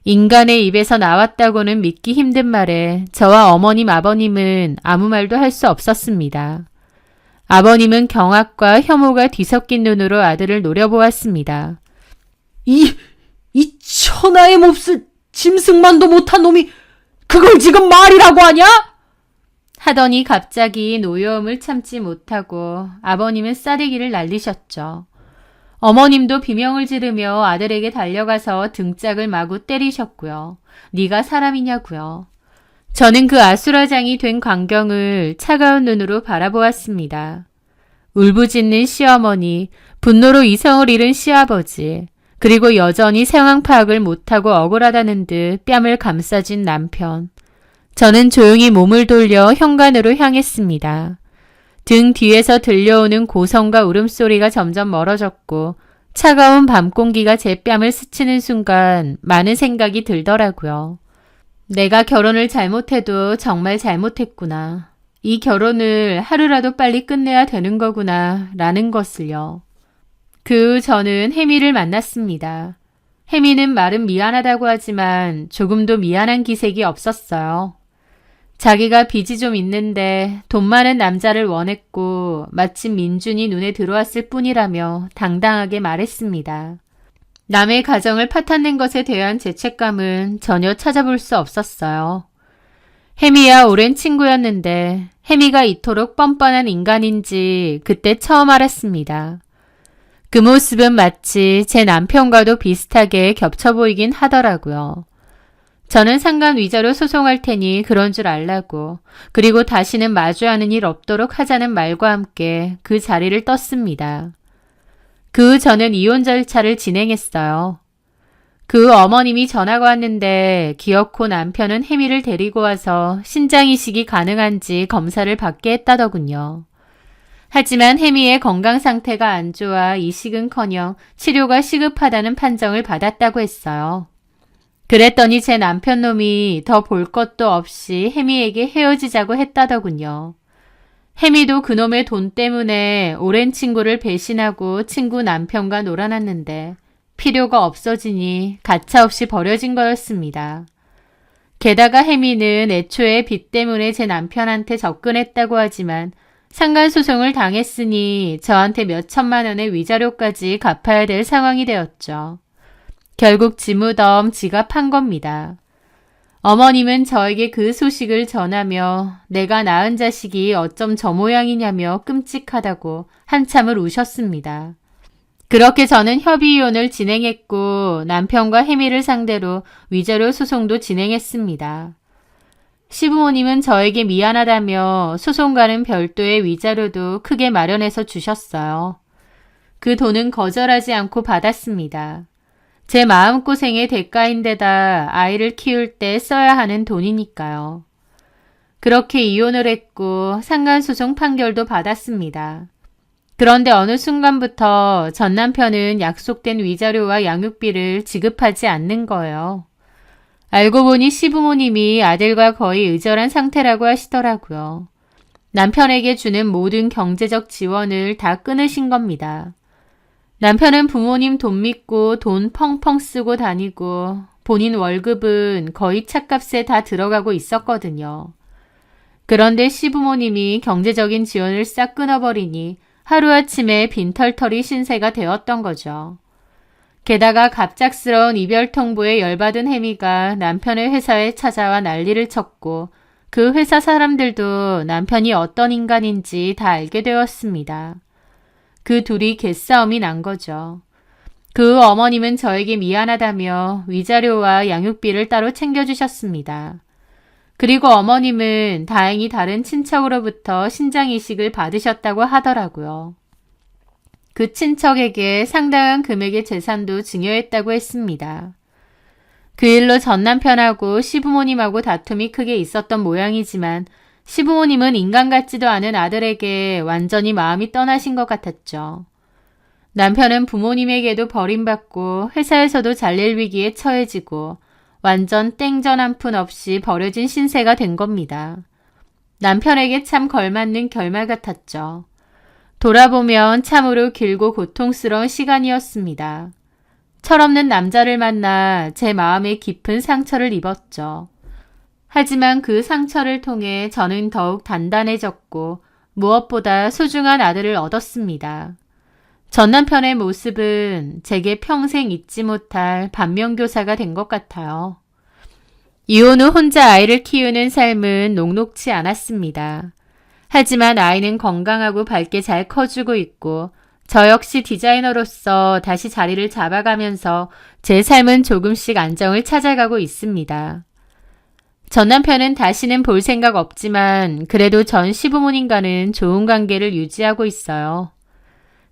Speaker 1: 인간의 입에서 나왔다고는 믿기 힘든 말에 저와 어머님 아버님은 아무 말도 할 수 없었습니다. 아버님은 경악과 혐오가 뒤섞인 눈으로 아들을 노려보았습니다.
Speaker 2: 이 천하의 몹쓸 짐승만도 못한 놈이 그걸 지금 말이라고 하냐?
Speaker 1: 하더니 갑자기 노여움을 참지 못하고 아버님은 싸대기를 날리셨죠. 어머님도 비명을 지르며 아들에게 달려가서 등짝을 마구 때리셨고요. 네가 사람이냐고요. 저는 그 아수라장이 된 광경을 차가운 눈으로 바라보았습니다. 울부짖는 시어머니, 분노로 이성을 잃은 시아버지, 그리고 여전히 상황 파악을 못하고 억울하다는 듯 뺨을 감싸진 남편. 저는 조용히 몸을 돌려 현관으로 향했습니다. 등 뒤에서 들려오는 고성과 울음소리가 점점 멀어졌고 차가운 밤 공기가 제 뺨을 스치는 순간 많은 생각이 들더라고요. 내가 결혼을 잘못해도 정말 잘못했구나. 이 결혼을 하루라도 빨리 끝내야 되는 거구나 라는 것을요. 그 후 저는 혜미를 만났습니다. 혜미는 말은 미안하다고 하지만 조금도 미안한 기색이 없었어요. 자기가 빚이 좀 있는데 돈 많은 남자를 원했고 마침 민준이 눈에 들어왔을 뿐이라며 당당하게 말했습니다. 남의 가정을 파탄낸 것에 대한 죄책감은 전혀 찾아볼 수 없었어요. 혜미야 오랜 친구였는데 혜미가 이토록 뻔뻔한 인간인지 그때 처음 알았습니다. 그 모습은 마치 제 남편과도 비슷하게 겹쳐 보이긴 하더라고요. 저는 상간 위자료 소송할 테니 그런 줄 알라고, 그리고 다시는 마주하는 일 없도록 하자는 말과 함께 그 자리를 떴습니다. 그 후 저는 이혼 절차를 진행했어요. 그 어머님이 전화가 왔는데 기어코 남편은 혜미를 데리고 와서 신장 이식이 가능한지 검사를 받게 했다더군요. 하지만 혜미의 건강 상태가 안 좋아 이식은커녕 치료가 시급하다는 판정을 받았다고 했어요. 그랬더니 제 남편 놈이 더 볼 것도 없이 혜미에게 헤어지자고 했다더군요. 혜미도 그놈의 돈 때문에 오랜 친구를 배신하고 친구 남편과 놀아났는데 필요가 없어지니 가차없이 버려진 거였습니다. 게다가 혜미는 애초에 빚 때문에 제 남편한테 접근했다고 하지만 상간소송을 당했으니 저한테 몇 천만 원의 위자료까지 갚아야 될 상황이 되었죠. 결국 지무덤 지가 판 겁니다. 어머님은 저에게 그 소식을 전하며 내가 낳은 자식이 어쩜 저 모양이냐며 끔찍하다고 한참을 우셨습니다. 그렇게 저는 협의이혼을 진행했고 남편과 혜미를 상대로 위자료 소송도 진행했습니다. 시부모님은 저에게 미안하다며 소송과는 별도의 위자료도 크게 마련해서 주셨어요. 그 돈은 거절하지 않고 받았습니다. 제 마음고생의 대가인데다 아이를 키울 때 써야 하는 돈이니까요. 그렇게 이혼을 했고 상간소송 판결도 받았습니다. 그런데 어느 순간부터 전 남편은 약속된 위자료와 양육비를 지급하지 않는 거예요. 알고 보니 시부모님이 아들과 거의 의절한 상태라고 하시더라고요. 남편에게 주는 모든 경제적 지원을 다 끊으신 겁니다. 남편은 부모님 돈 믿고 돈 펑펑 쓰고 다니고 본인 월급은 거의 차값에 다 들어가고 있었거든요. 그런데 시부모님이 경제적인 지원을 싹 끊어버리니 하루아침에 빈털터리 신세가 되었던 거죠. 게다가 갑작스러운 이별 통보에 열받은 혜미가 남편의 회사에 찾아와 난리를 쳤고 그 회사 사람들도 남편이 어떤 인간인지 다 알게 되었습니다. 그 둘이 개싸움이 난 거죠. 그 어머님은 저에게 미안하다며 위자료와 양육비를 따로 챙겨주셨습니다. 그리고 어머님은 다행히 다른 친척으로부터 신장이식을 받으셨다고 하더라고요. 그 친척에게 상당한 금액의 재산도 증여했다고 했습니다. 그 일로 전 남편하고 시부모님하고 다툼이 크게 있었던 모양이지만 시부모님은 인간 같지도 않은 아들에게 완전히 마음이 떠나신 것 같았죠. 남편은 부모님에게도 버림받고 회사에서도 잘릴 위기에 처해지고 완전 땡전 한 푼 없이 버려진 신세가 된 겁니다. 남편에게 참 걸맞는 결말 같았죠. 돌아보면 참으로 길고 고통스러운 시간이었습니다. 철없는 남자를 만나 제 마음에 깊은 상처를 입었죠. 하지만 그 상처를 통해 저는 더욱 단단해졌고 무엇보다 소중한 아들을 얻었습니다. 전 남편의 모습은 제게 평생 잊지 못할 반면교사가 된 것 같아요. 이혼 후 혼자 아이를 키우는 삶은 녹록지 않았습니다. 하지만 아이는 건강하고 밝게 잘 커주고 있고 저 역시 디자이너로서 다시 자리를 잡아가면서 제 삶은 조금씩 안정을 찾아가고 있습니다. 전 남편은 다시는 볼 생각 없지만 그래도 전 시부모님과는 좋은 관계를 유지하고 있어요.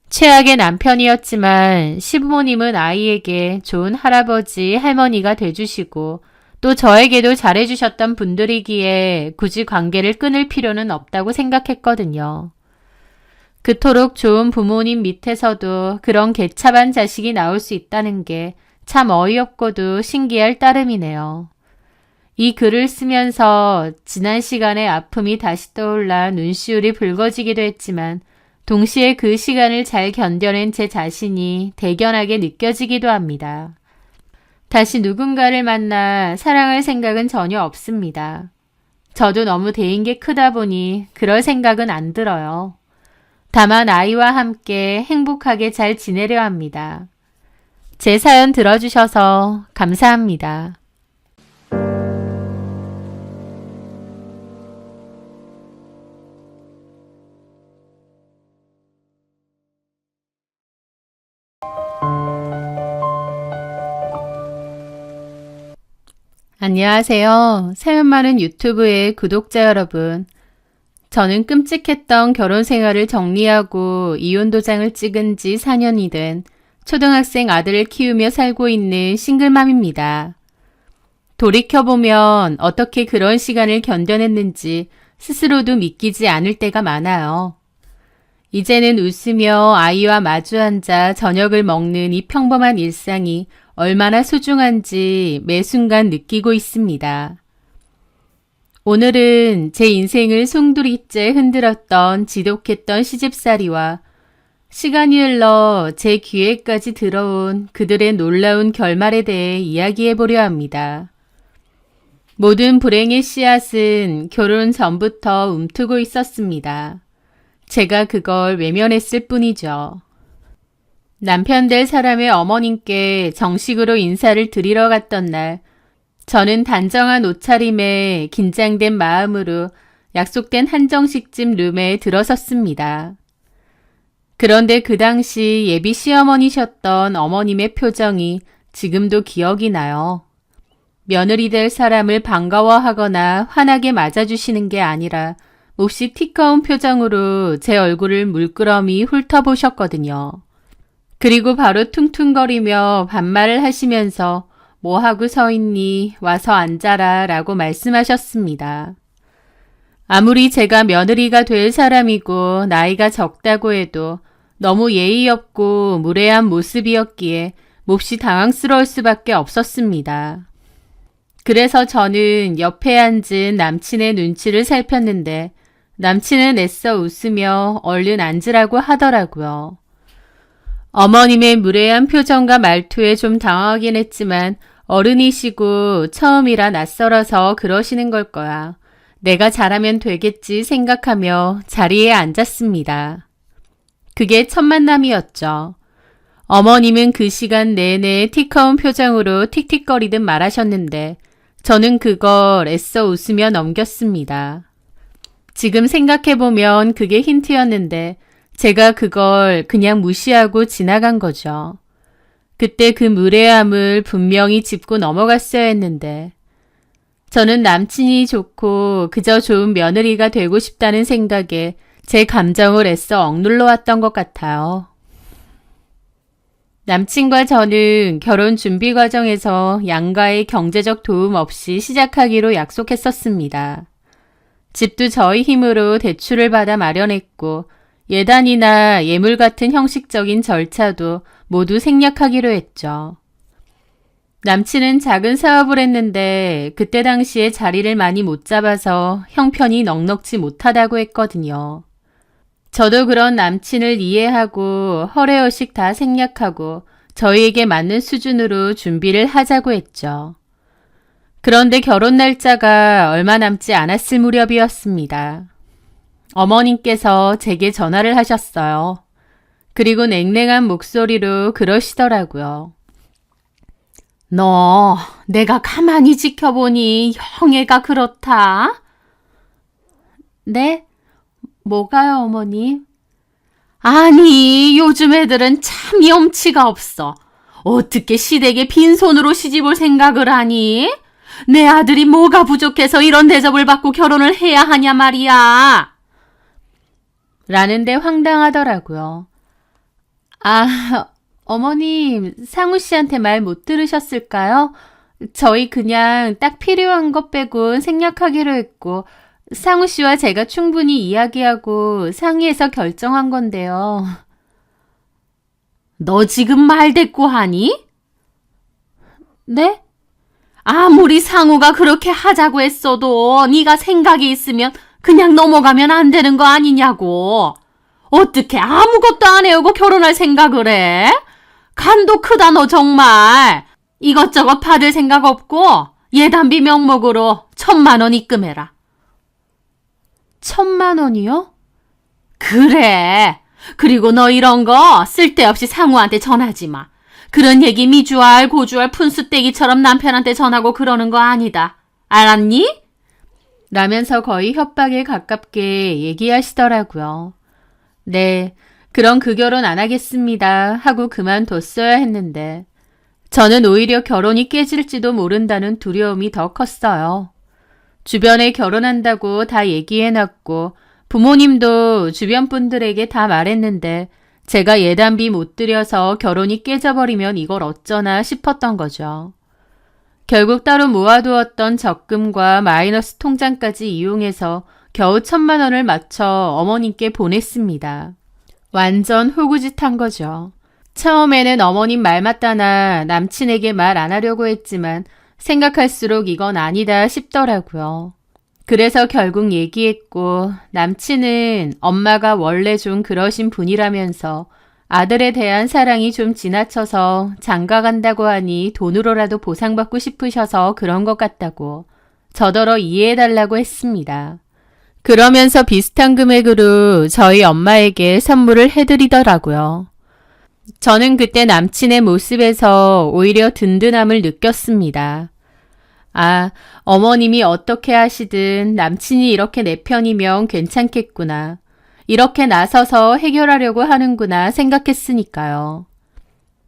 Speaker 1: 최악의 남편이었지만 시부모님은 아이에게 좋은 할아버지, 할머니가 돼주시고 또 저에게도 잘해주셨던 분들이기에 굳이 관계를 끊을 필요는 없다고 생각했거든요. 그토록 좋은 부모님 밑에서도 그런 개차반 자식이 나올 수 있다는 게 참 어이없고도 신기할 따름이네요. 이 글을 쓰면서 지난 시간의 아픔이 다시 떠올라 눈시울이 붉어지기도 했지만 동시에 그 시간을 잘 견뎌낸 제 자신이 대견하게 느껴지기도 합니다. 다시 누군가를 만나 사랑할 생각은 전혀 없습니다. 저도 너무 대인 게 크다 보니 그럴 생각은 안 들어요. 다만 아이와 함께 행복하게 잘 지내려 합니다. 제 사연 들어주셔서 감사합니다. 안녕하세요. 사연 많은 유튜브의 구독자 여러분. 저는 끔찍했던 결혼 생활을 정리하고 이혼 도장을 찍은 지 4년이 된 초등학생 아들을 키우며 살고 있는 싱글맘입니다. 돌이켜보면 어떻게 그런 시간을 견뎌냈는지 스스로도 믿기지 않을 때가 많아요. 이제는 웃으며 아이와 마주 앉아 저녁을 먹는 이 평범한 일상이 얼마나 소중한지 매 순간 느끼고 있습니다. 오늘은 제 인생을 송두리째 흔들었던 지독했던 시집살이와 시간이 흘러 제 귀에까지 들어온 그들의 놀라운 결말에 대해 이야기해보려 합니다. 모든 불행의 씨앗은 결혼 전부터 움트고 있었습니다. 제가 그걸 외면했을 뿐이죠. 남편 될 사람의 어머님께 정식으로 인사를 드리러 갔던 날, 저는 단정한 옷차림에 긴장된 마음으로 약속된 한정식집 룸에 들어섰습니다. 그런데 그 당시 예비 시어머니셨던 어머님의 표정이 지금도 기억이 나요. 며느리 될 사람을 반가워하거나 환하게 맞아주시는 게 아니라 몹시 티꺼운 표정으로 제 얼굴을 물끄러미 훑어보셨거든요. 그리고 바로 퉁퉁거리며 반말을 하시면서 뭐하고 서 있니? 와서 앉아라 라고 말씀하셨습니다. 아무리 제가 며느리가 될 사람이고 나이가 적다고 해도 너무 예의 없고 무례한 모습이었기에 몹시 당황스러울 수밖에 없었습니다. 그래서 저는 옆에 앉은 남친의 눈치를 살폈는데 남친은 애써 웃으며 얼른 앉으라고 하더라고요. 어머님의 무례한 표정과 말투에 좀 당황하긴 했지만 어른이시고 처음이라 낯설어서 그러시는 걸 거야. 내가 잘하면 되겠지 생각하며 자리에 앉았습니다. 그게 첫 만남이었죠. 어머님은 그 시간 내내 티커운 표정으로 틱틱거리듯 말하셨는데 저는 그걸 애써 웃으며 넘겼습니다. 지금 생각해보면 그게 힌트였는데 제가 그걸 그냥 무시하고 지나간 거죠. 그때 그 무례함을 분명히 짚고 넘어갔어야 했는데 저는 남친이 좋고 그저 좋은 며느리가 되고 싶다는 생각에 제 감정을 애써 억눌러 왔던 것 같아요. 남친과 저는 결혼 준비 과정에서 양가의 경제적 도움 없이 시작하기로 약속했었습니다. 집도 저희 힘으로 대출을 받아 마련했고 예단이나 예물 같은 형식적인 절차도 모두 생략하기로 했죠. 남친은 작은 사업을 했는데 그때 당시에 자리를 많이 못 잡아서 형편이 넉넉지 못하다고 했거든요. 저도 그런 남친을 이해하고 허례허식 다 생략하고 저희에게 맞는 수준으로 준비를 하자고 했죠. 그런데 결혼 날짜가 얼마 남지 않았을 무렵이었습니다. 어머님께서 제게 전화를 하셨어요. 그리고 냉랭한 목소리로 그러시더라고요. 너 내가 가만히 지켜보니 형애가 그렇다? 네? 뭐가요, 어머니? 아니, 요즘 애들은 참 염치가 없어. 어떻게 시댁에 빈손으로 시집올 생각을 하니? 내 아들이 뭐가 부족해서 이런 대접을 받고 결혼을 해야 하냐 말이야. 라는데 황당하더라고요. 아, 어머님, 상우 씨한테 말 못 들으셨을까요? 저희 그냥 딱 필요한 것 빼곤 생략하기로 했고 상우 씨와 제가 충분히 이야기하고 상의해서 결정한 건데요. 너 지금 말 대꾸하니? 네? 아무리 상우가 그렇게 하자고 했어도 네가 생각이 있으면 그냥 넘어가면 안 되는 거 아니냐고. 어떻게 아무것도 안 해오고 결혼할 생각을 해? 간도 크다 너 정말. 이것저것 받을 생각 없고 예단비 명목으로 1,000만 원 입금해라. 1,000만 원이요? 그래. 그리고 너 이런 거 쓸데없이 상우한테 전하지 마. 그런 얘기 미주알 고주알 푼수떼기처럼 남편한테 전하고 그러는 거 아니다. 알았니? 라면서 거의 협박에 가깝게 얘기하시더라고요. 네, 그럼 그 결혼 안 하겠습니다 하고 그만뒀어야 했는데 저는 오히려 결혼이 깨질지도 모른다는 두려움이 더 컸어요. 주변에 결혼한다고 다 얘기해놨고 부모님도 주변 분들에게 다 말했는데 제가 예단비 못 들여서 결혼이 깨져버리면 이걸 어쩌나 싶었던 거죠. 결국 따로 모아두었던 적금과 마이너스 통장까지 이용해서 겨우 1,000만 원을 맞춰 어머님께 보냈습니다. 완전 호구짓한 거죠. 처음에는 어머님 말 맞다나 남친에게 말 안 하려고 했지만 생각할수록 이건 아니다 싶더라고요. 그래서 결국 얘기했고 남친은 엄마가 원래 좀 그러신 분이라면서 아들에 대한 사랑이 좀 지나쳐서 장가 간다고 하니 돈으로라도 보상받고 싶으셔서 그런 것 같다고 저더러 이해해달라고 했습니다. 그러면서 비슷한 금액으로 저희 엄마에게 선물을 해드리더라고요. 저는 그때 남친의 모습에서 오히려 든든함을 느꼈습니다. 아, 어머님이 어떻게 하시든 남친이 이렇게 내 편이면 괜찮겠구나. 이렇게 나서서 해결하려고 하는구나 생각했으니까요.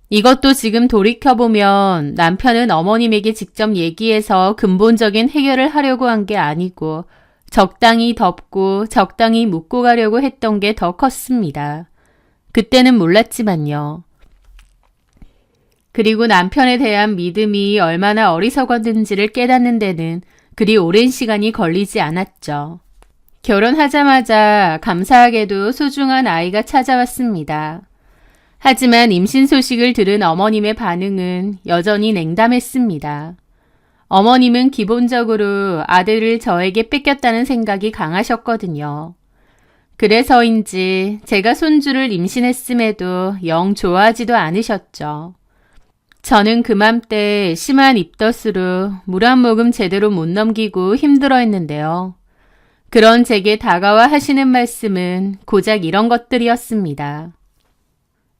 Speaker 1: 이것도 지금 돌이켜보면 남편은 어머님에게 직접 얘기해서 근본적인 해결을 하려고 한 게 아니고 적당히 덮고 적당히 묻고 가려고 했던 게 더 컸습니다. 그때는 몰랐지만요. 그리고 남편에 대한 믿음이 얼마나 어리석었는지를 깨닫는 데는 그리 오랜 시간이 걸리지 않았죠. 결혼하자마자 감사하게도 소중한 아이가 찾아왔습니다. 하지만 임신 소식을 들은 어머님의 반응은 여전히 냉담했습니다. 어머님은 기본적으로 아들을 저에게 뺏겼다는 생각이 강하셨거든요. 그래서인지 제가 손주를 임신했음에도 영 좋아하지도 않으셨죠. 저는 그맘때 심한 입덧으로 물 한 모금 제대로 못 넘기고 힘들어했는데요. 그런 제게 다가와 하시는 말씀은 고작 이런 것들이었습니다.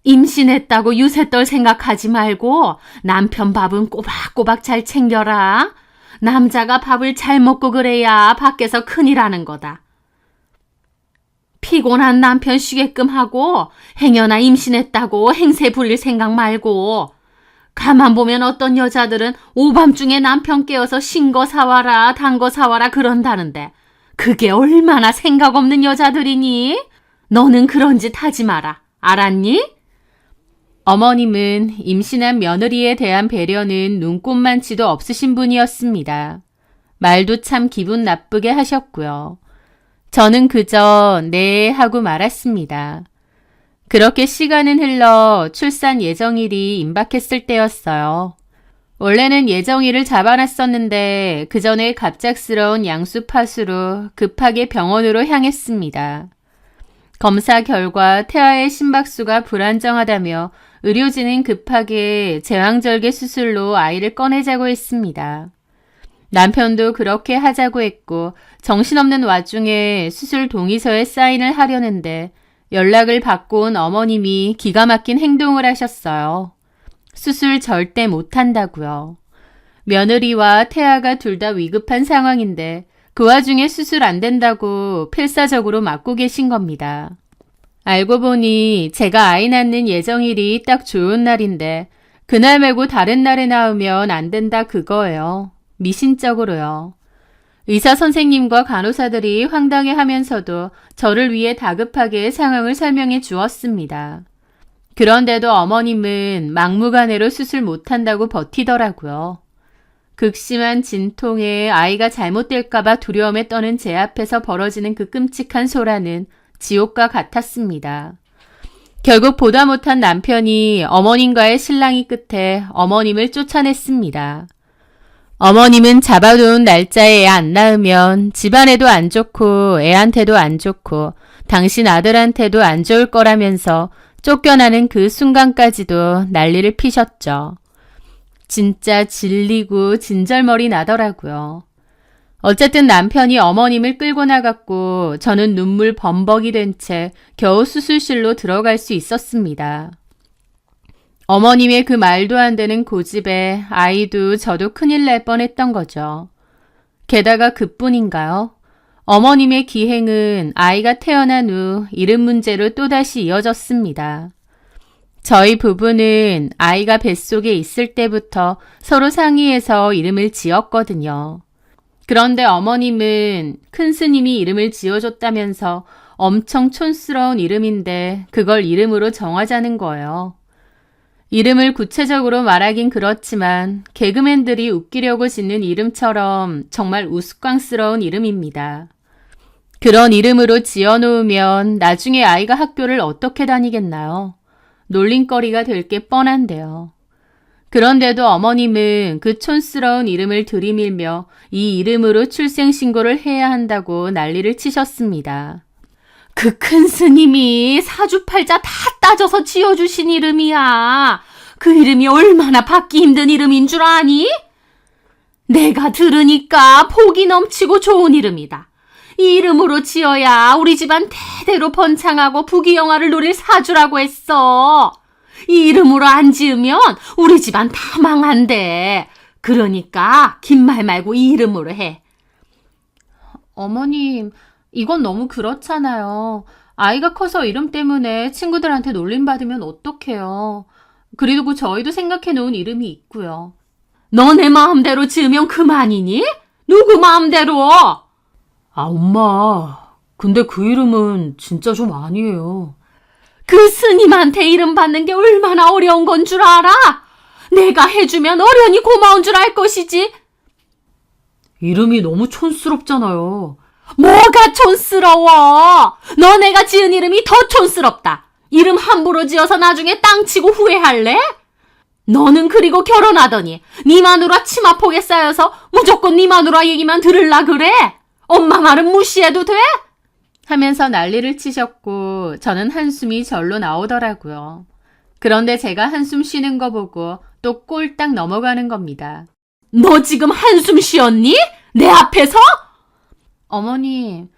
Speaker 1: 임신했다고 유세 떨 생각하지 말고 남편 밥은 꼬박꼬박 잘 챙겨라. 남자가 밥을 잘 먹고 그래야 밖에서 큰일 하는 거다. 피곤한 남편 쉬게끔 하고 행여나 임신했다고 행세 부릴 생각 말고 가만 보면 어떤 여자들은 오밤중에 남편 깨워서 신 거 사와라 단 거 사와라 그런다는데 그게 얼마나 생각 없는 여자들이니? 너는 그런 짓 하지 마라. 알았니? 어머님은 임신한 며느리에 대한 배려는 눈꼽만치도 없으신 분이었습니다. 말도 참 기분 나쁘게 하셨고요. 저는 그저 네 하고 말았습니다. 그렇게 시간은 흘러 출산 예정일이 임박했을 때였어요. 원래는 예정일을 잡아놨었는데 그 전에 갑작스러운 양수파수로 급하게 병원으로 향했습니다. 검사 결과 태아의 심박수가 불안정하다며 의료진은 급하게 제왕절개 수술로 아이를 꺼내자고 했습니다. 남편도 그렇게 하자고 했고 정신없는 와중에 수술 동의서에 사인을 하려는데 연락을 받고 온 어머님이 기가 막힌 행동을 하셨어요. 수술 절대 못한다고요. 며느리와 태아가 둘 다 위급한 상황인데 그 와중에 수술 안 된다고 필사적으로 막고 계신 겁니다. 알고 보니 제가 아이 낳는 예정일이 딱 좋은 날인데 그날 말고 다른 날에 낳으면 안 된다 그거예요. 미신적으로요. 의사 선생님과 간호사들이 황당해하면서도 저를 위해 다급하게 상황을 설명해 주었습니다. 그런데도 어머님은 막무가내로 수술 못한다고 버티더라고요. 극심한 진통에 아이가 잘못될까봐 두려움에 떠는 제 앞에서 벌어지는 그 끔찍한 소라는 지옥과 같았습니다. 결국 보다 못한 남편이 어머님과의 실랑이 끝에 어머님을 쫓아냈습니다. 어머님은 잡아둔 날짜에 애 안 낳으면 집안에도 안 좋고 애한테도 안 좋고 당신 아들한테도 안 좋을 거라면서 쫓겨나는 그 순간까지도 난리를 피셨죠. 진짜 질리고 진절머리 나더라고요. 어쨌든 남편이 어머님을 끌고 나갔고 저는 눈물 범벅이 된 채 겨우 수술실로 들어갈 수 있었습니다. 어머님의 그 말도 안 되는 고집에 아이도 저도 큰일 날 뻔했던 거죠. 게다가 그뿐인가요? 어머님의 기행은 아이가 태어난 후 이름 문제로 또다시 이어졌습니다. 저희 부부는 아이가 뱃속에 있을 때부터 서로 상의해서 이름을 지었거든요. 그런데 어머님은 큰 스님이 이름을 지어줬다면서 엄청 촌스러운 이름인데 그걸 이름으로 정하자는 거예요. 이름을 구체적으로 말하긴 그렇지만 개그맨들이 웃기려고 짓는 이름처럼 정말 우스꽝스러운 이름입니다. 그런 이름으로 지어놓으면 나중에 아이가 학교를 어떻게 다니겠나요? 놀림거리가 될 게 뻔한데요. 그런데도 어머님은 그 촌스러운 이름을 들이밀며 이 이름으로 출생신고를 해야 한다고 난리를 치셨습니다. 그 큰 스님이 사주팔자 다 따져서 지어주신 이름이야. 그 이름이 얼마나 받기 힘든 이름인 줄 아니? 내가 들으니까 복이 넘치고 좋은 이름이다. 이 이름으로 지어야 우리 집안 대대로 번창하고 부귀영화를 누릴 사주라고 했어. 이 이름으로 안 지으면 우리 집안 다 망한대. 그러니까 긴 말 말고 이 이름으로 해. 어머님, 이건 너무 그렇잖아요. 아이가 커서 이름 때문에 친구들한테 놀림받으면 어떡해요. 그리고 저희도 생각해 놓은 이름이 있고요. 너네 마음대로 지으면 그만이니? 누구 마음대로?
Speaker 2: 엄마. 근데 그 이름은 진짜 좀 아니에요.
Speaker 1: 그 스님한테 이름 받는 게 얼마나 어려운 건 줄 알아? 내가 해주면 어련히 고마운 줄 알 것이지.
Speaker 2: 이름이 너무 촌스럽잖아요.
Speaker 1: 뭐가 촌스러워? 너네가 지은 이름이 더 촌스럽다. 이름 함부로 지어서 나중에 땅 치고 후회할래? 너는 그리고 결혼하더니 네 마누라 치마폭에 쌓여서 무조건 네 마누라 얘기만 들을라 그래? 엄마 말은 무시해도 돼? 하면서 난리를 치셨고 저는 한숨이 절로 나오더라고요. 그런데 제가 한숨 쉬는 거 보고 또 꼴딱 넘어가는 겁니다. 너 지금 한숨 쉬었니? 내 앞에서? 어머님,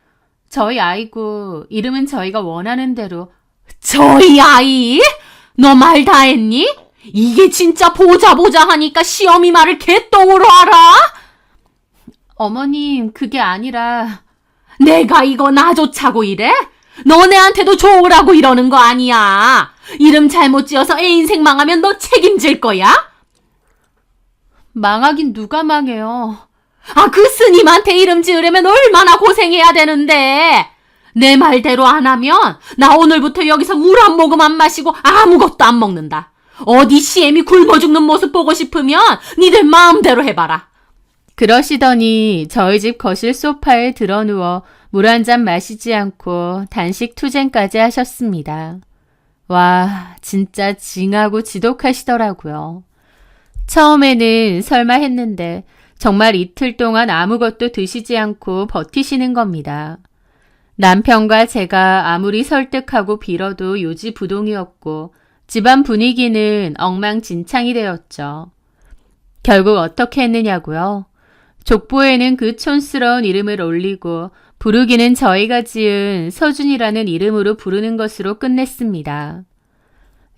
Speaker 1: 저희 아이고 이름은 저희가 원하는 대로. 저희 아이? 너 말 다 했니? 이게 진짜 보자 하니까 시어미 말을 개똥으로 알아? 어머님, 그게 아니라 내가 이거 나조차고 이래? 너네한테도 좋으라고 이러는 거 아니야. 이름 잘못 지어서 애 인생 망하면 너 책임질 거야? 망하긴 누가 망해요. 그 스님한테 이름 지으려면 얼마나 고생해야 되는데. 내 말대로 안 하면 나 오늘부터 여기서 물 한 모금 안 마시고 아무것도 안 먹는다. 어디 시엠이 굶어 죽는 모습 보고 싶으면 니들 마음대로 해봐라. 그러시더니 저희 집 거실 소파에 드러누워 물 한 잔 마시지 않고 단식 투쟁까지 하셨습니다. 와, 진짜 징하고 지독하시더라고요. 처음에는 설마 했는데 정말 이틀 동안 아무것도 드시지 않고 버티시는 겁니다. 남편과 제가 아무리 설득하고 빌어도 요지부동이었고 집안 분위기는 엉망진창이 되었죠. 결국 어떻게 했느냐고요? 족보에는 그 촌스러운 이름을 올리고 부르기는 저희가 지은 서준이라는 이름으로 부르는 것으로 끝냈습니다.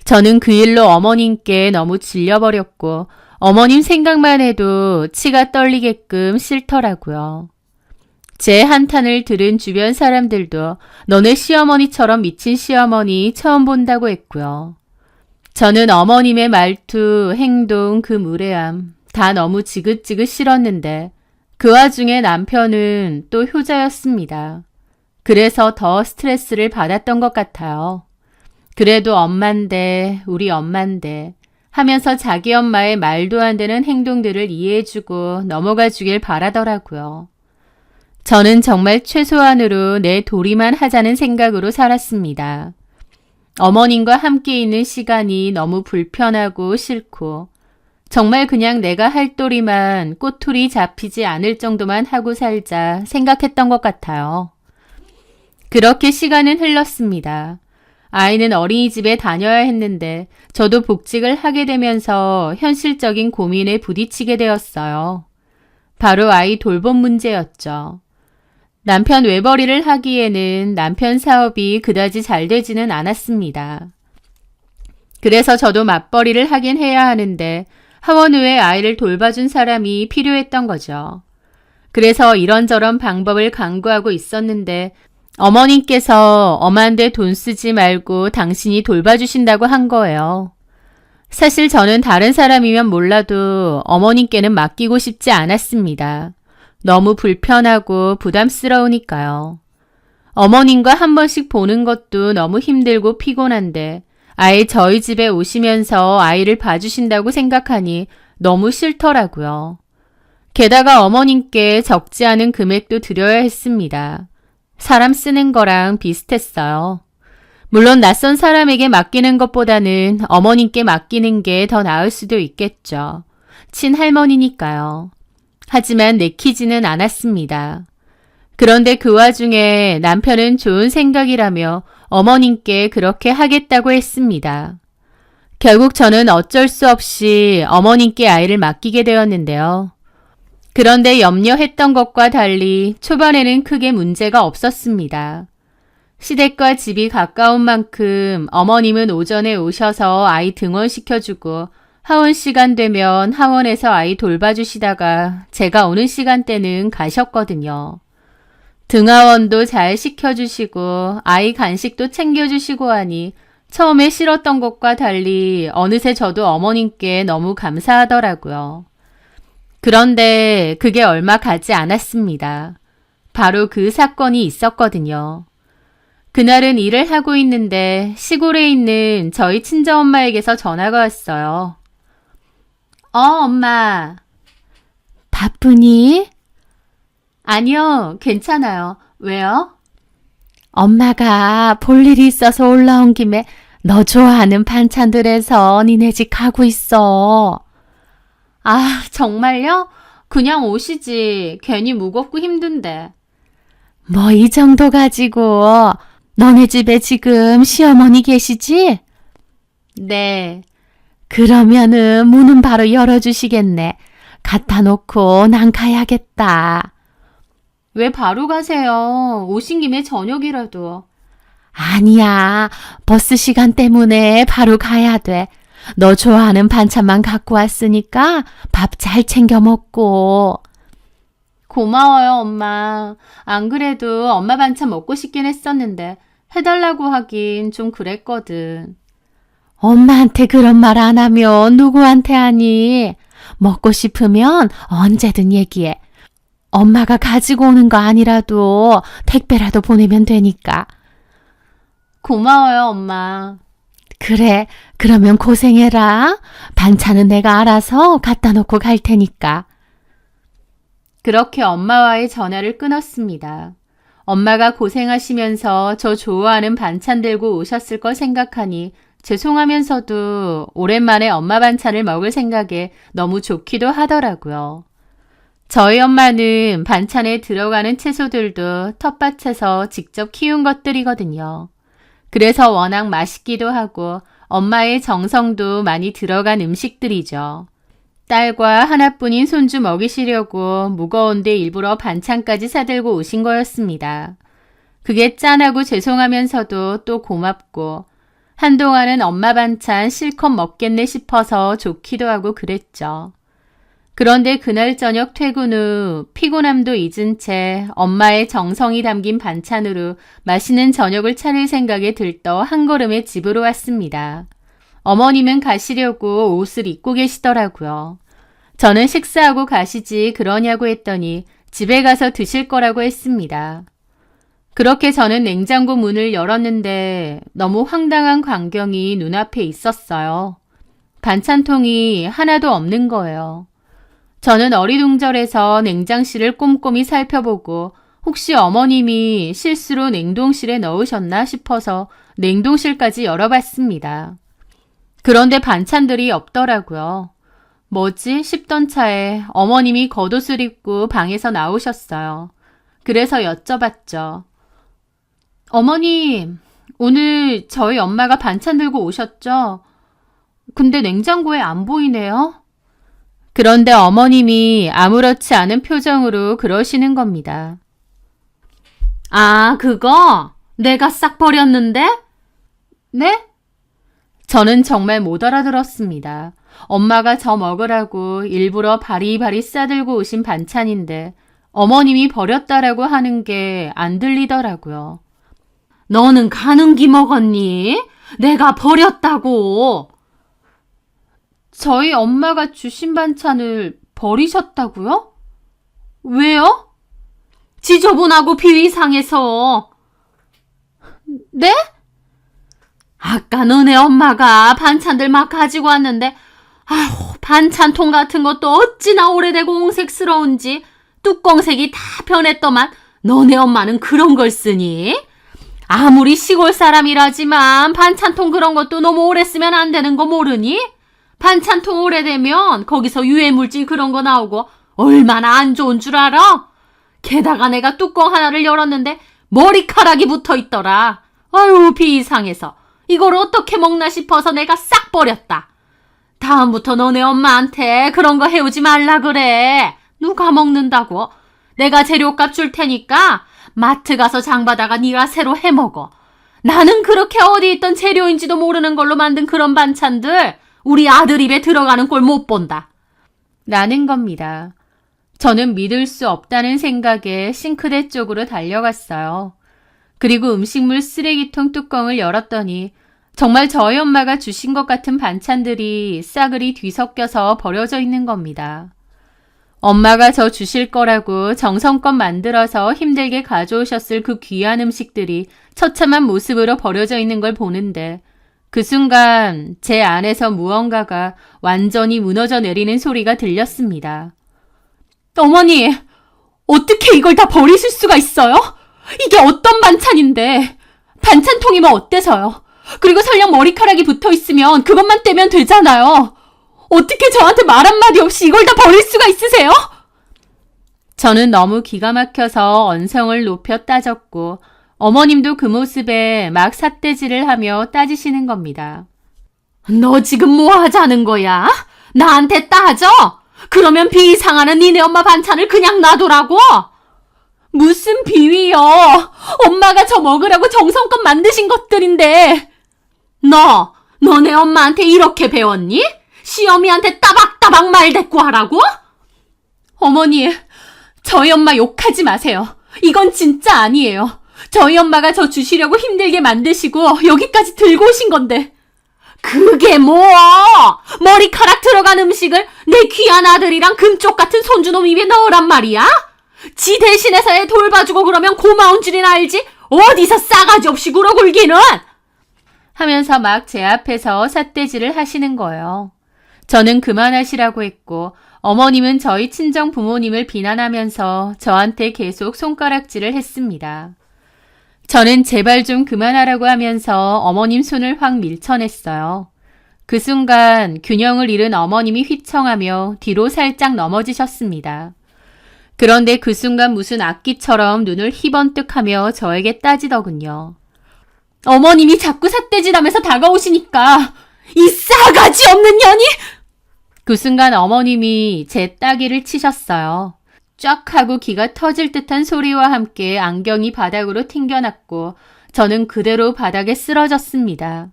Speaker 1: 저는 그 일로 어머님께 너무 질려버렸고 어머님 생각만 해도 치가 떨리게끔 싫더라고요. 제 한탄을 들은 주변 사람들도 너네 시어머니처럼 미친 시어머니 처음 본다고 했고요. 저는 어머님의 말투, 행동, 그 무례함 다 너무 지긋지긋 싫었는데 그 와중에 남편은 또 효자였습니다. 그래서 더 스트레스를 받았던 것 같아요. 그래도 엄만데 우리 엄만데 하면서 자기 엄마의 말도 안 되는 행동들을 이해해주고 넘어가 주길 바라더라고요. 저는 정말 최소한으로 내 도리만 하자는 생각으로 살았습니다. 어머님과 함께 있는 시간이 너무 불편하고 싫고 정말 그냥 내가 할 도리만 꼬투리 잡히지 않을 정도만 하고 살자 생각했던 것 같아요. 그렇게 시간은 흘렀습니다. 아이는 어린이집에 다녀야 했는데 저도 복직을 하게 되면서 현실적인 고민에 부딪히게 되었어요. 바로 아이 돌봄 문제였죠. 남편 외벌이를 하기에는 남편 사업이 그다지 잘 되지는 않았습니다. 그래서 저도 맞벌이를 하긴 해야 하는데 하원 후에 아이를 돌봐준 사람이 필요했던 거죠. 그래서 이런저런 방법을 강구하고 있었는데 어머님께서 엄한데 돈 쓰지 말고 당신이 돌봐주신다고 한 거예요. 사실 저는 다른 사람이면 몰라도 어머님께는 맡기고 싶지 않았습니다. 너무 불편하고 부담스러우니까요. 어머님과 한 번씩 보는 것도 너무 힘들고 피곤한데 아예 저희 집에 오시면서 아이를 봐주신다고 생각하니 너무 싫더라고요. 게다가 어머님께 적지 않은 금액도 드려야 했습니다. 사람 쓰는 거랑 비슷했어요. 물론 낯선 사람에게 맡기는 것보다는 어머님께 맡기는 게 더 나을 수도 있겠죠. 친할머니니까요. 하지만 내키지는 않았습니다. 그런데 그 와중에 남편은 좋은 생각이라며 어머님께 그렇게 하겠다고 했습니다. 결국 저는 어쩔 수 없이 어머님께 아이를 맡기게 되었는데요. 그런데 염려했던 것과 달리 초반에는 크게 문제가 없었습니다. 시댁과 집이 가까운 만큼 어머님은 오전에 오셔서 아이 등원시켜주고 하원 시간 되면 하원에서 아이 돌봐주시다가 제가 오는 시간대는 가셨거든요. 등하원도 잘 시켜주시고 아이 간식도 챙겨주시고 하니 처음에 싫었던 것과 달리 어느새 저도 어머님께 너무 감사하더라고요. 그런데 그게 얼마 가지 않았습니다. 바로 그 사건이 있었거든요. 그날은 일을 하고 있는데 시골에 있는 저희 친정엄마에게서 전화가 왔어요. 엄마. 바쁘니? 아니요, 괜찮아요. 왜요? 엄마가 볼 일이 있어서 올라온 김에 너 좋아하는 반찬들에서 니네 집 가고 있어. 아, 정말요? 그냥 오시지. 괜히 무겁고 힘든데. 뭐 이 정도 가지고 너네 집에 지금 시어머니 계시지? 네. 그러면은 문은 바로 열어주시겠네. 갖다 놓고 난 가야겠다. 왜 바로 가세요? 오신 김에 저녁이라도. 아니야. 버스 시간 때문에 바로 가야 돼. 너 좋아하는 반찬만 갖고 왔으니까 밥 잘 챙겨 먹고. 고마워요, 엄마. 안 그래도 엄마 반찬 먹고 싶긴 했었는데 해달라고 하긴 좀 그랬거든. 엄마한테 그런 말 안 하면 누구한테 하니? 먹고 싶으면 언제든 얘기해. 엄마가 가지고 오는 거 아니라도 택배라도 보내면 되니까. 고마워요, 엄마. 그래, 그러면 고생해라. 반찬은 내가 알아서 갖다 놓고 갈 테니까. 그렇게 엄마와의 전화를 끊었습니다. 엄마가 고생하시면서 저 좋아하는 반찬 들고 오셨을 걸 생각하니 죄송하면서도 오랜만에 엄마 반찬을 먹을 생각에 너무 좋기도 하더라고요. 저희 엄마는 반찬에 들어가는 채소들도 텃밭에서 직접 키운 것들이거든요. 그래서 워낙 맛있기도 하고 엄마의 정성도 많이 들어간 음식들이죠. 딸과 하나뿐인 손주 먹이시려고 무거운데 일부러 반찬까지 사들고 오신 거였습니다. 그게 짠하고 죄송하면서도 또 고맙고 한동안은 엄마 반찬 실컷 먹겠네 싶어서 좋기도 하고 그랬죠. 그런데 그날 저녁 퇴근 후 피곤함도 잊은 채 엄마의 정성이 담긴 반찬으로 맛있는 저녁을 차릴 생각에 들떠 한 걸음에 집으로 왔습니다. 어머님은 가시려고 옷을 입고 계시더라고요. 저는 식사하고 가시지 그러냐고 했더니 집에 가서 드실 거라고 했습니다. 그렇게 저는 냉장고 문을 열었는데 너무 황당한 광경이 눈앞에 있었어요. 반찬통이 하나도 없는 거예요. 저는 어리둥절해서 냉장실을 꼼꼼히 살펴보고 혹시 어머님이 실수로 냉동실에 넣으셨나 싶어서 냉동실까지 열어봤습니다. 그런데 반찬들이 없더라고요. 뭐지 싶던 차에 어머님이 겉옷을 입고 방에서 나오셨어요. 그래서 여쭤봤죠. 어머님, 오늘 저희 엄마가 반찬 들고 오셨죠? 근데 냉장고에 안 보이네요? 그런데 어머님이 아무렇지 않은 표정으로 그러시는 겁니다. 아, 그거? 내가 싹 버렸는데? 네? 저는 정말 못 알아들었습니다. 엄마가 저 먹으라고 일부러 바리바리 싸들고 오신 반찬인데 어머님이 버렸다라고 하는 게 안 들리더라고요. 너는 가는 기 먹었니? 내가 버렸다고. 저희 엄마가 주신 반찬을 버리셨다고요? 왜요? 지저분하고 비위 상해서. 네?
Speaker 2: 아까 너네 엄마가 반찬들 막 가지고 왔는데 아휴, 반찬통 같은 것도 어찌나 오래되고 옹색스러운지 뚜껑색이 다 변했더만 너네 엄마는 그런 걸 쓰니? 아무리 시골 사람이라지만 반찬통 그런 것도 너무 오래 쓰면 안 되는 거 모르니? 반찬통 오래되면 거기서 유해물질 그런 거 나오고 얼마나 안 좋은 줄 알아? 게다가 내가 뚜껑 하나를 열었는데 머리카락이 붙어 있더라. 아유, 비이상해서 이걸 어떻게 먹나 싶어서 내가 싹 버렸다. 다음부터 너네 엄마한테 그런 거 해오지 말라 그래. 누가 먹는다고? 내가 재료값 줄 테니까 마트 가서 장바다가 네가 새로 해먹어. 나는 그렇게 어디 있던 재료인지도 모르는 걸로 만든 그런 반찬들 우리 아들 입에 들어가는 꼴 못 본다.
Speaker 1: 라는 겁니다. 저는 믿을 수 없다는 생각에 싱크대 쪽으로 달려갔어요. 그리고 음식물 쓰레기통 뚜껑을 열었더니 정말 저희 엄마가 주신 것 같은 반찬들이 싸그리 뒤섞여서 버려져 있는 겁니다. 엄마가 저 주실 거라고 정성껏 만들어서 힘들게 가져오셨을 그 귀한 음식들이 처참한 모습으로 버려져 있는 걸 보는데 그 순간 제 안에서 무언가가 완전히 무너져 내리는 소리가 들렸습니다. 어머니, 어떻게 이걸 다 버리실 수가 있어요? 이게 어떤 반찬인데? 반찬통이면 어때서요? 그리고 설령 머리카락이 붙어 있으면 그것만 떼면 되잖아요. 어떻게 저한테 말 한마디 없이 이걸 다 버릴 수가 있으세요? 저는 너무 기가 막혀서 언성을 높여 따졌고 어머님도 그 모습에 막 삿대질을 하며 따지시는 겁니다.
Speaker 2: 너 지금 뭐 하자는 거야? 나한테 따져? 그러면 비상하는 니네 엄마 반찬을 그냥 놔두라고?
Speaker 1: 무슨 비위요? 엄마가 저 먹으라고 정성껏 만드신 것들인데.
Speaker 2: 너네 엄마한테 이렇게 배웠니? 시어미한테 따박따박 말 대꾸 하라고?
Speaker 1: 어머니, 저희 엄마 욕하지 마세요. 이건 진짜 아니에요. 저희 엄마가 저 주시려고 힘들게 만드시고 여기까지 들고 오신 건데.
Speaker 2: 그게 뭐? 머리카락 들어간 음식을 내 귀한 아들이랑 금쪽 같은 손주놈 입에 넣으란 말이야? 지 대신해서 애 돌봐주고 그러면 고마운 줄이나 알지? 어디서 싸가지 없이 굴어굴기는?
Speaker 1: 하면서 막 제 앞에서 삿대질을 하시는 거예요. 저는 그만하시라고 했고 어머님은 저희 친정 부모님을 비난하면서 저한테 계속 손가락질을 했습니다. 저는 제발 좀 그만하라고 하면서 어머님 손을 확 밀쳐냈어요. 그 순간 균형을 잃은 어머님이 휘청하며 뒤로 살짝 넘어지셨습니다. 그런데 그 순간 무슨 악기처럼 눈을 희번뜩하며 저에게 따지더군요. 어머님이 자꾸 삿대질하면서 다가오시니까 이 싸가지 없는 년이! 그 순간 어머님이 제 따귀를 치셨어요. 쫙 하고 기가 터질 듯한 소리와 함께 안경이 바닥으로 튕겨났고 저는 그대로 바닥에 쓰러졌습니다.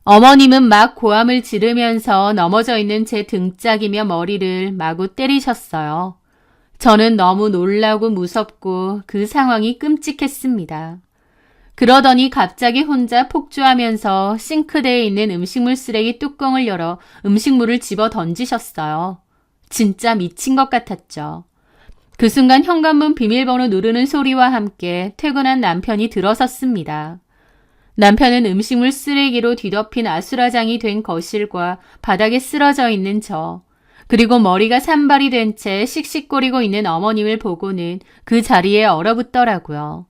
Speaker 1: 어머님은 막 고함을 지르면서 넘어져 있는 제 등짝이며 머리를 마구 때리셨어요. 저는 너무 놀라고 무섭고 그 상황이 끔찍했습니다. 그러더니 갑자기 혼자 폭주하면서 싱크대에 있는 음식물 쓰레기 뚜껑을 열어 음식물을 집어 던지셨어요. 진짜 미친 것 같았죠. 그 순간 현관문 비밀번호 누르는 소리와 함께 퇴근한 남편이 들어섰습니다. 남편은 음식물 쓰레기로 뒤덮인 아수라장이 된 거실과 바닥에 쓰러져 있는 저, 그리고 머리가 산발이 된 채 씩씩거리고 있는 어머님을 보고는 그 자리에 얼어붙더라고요.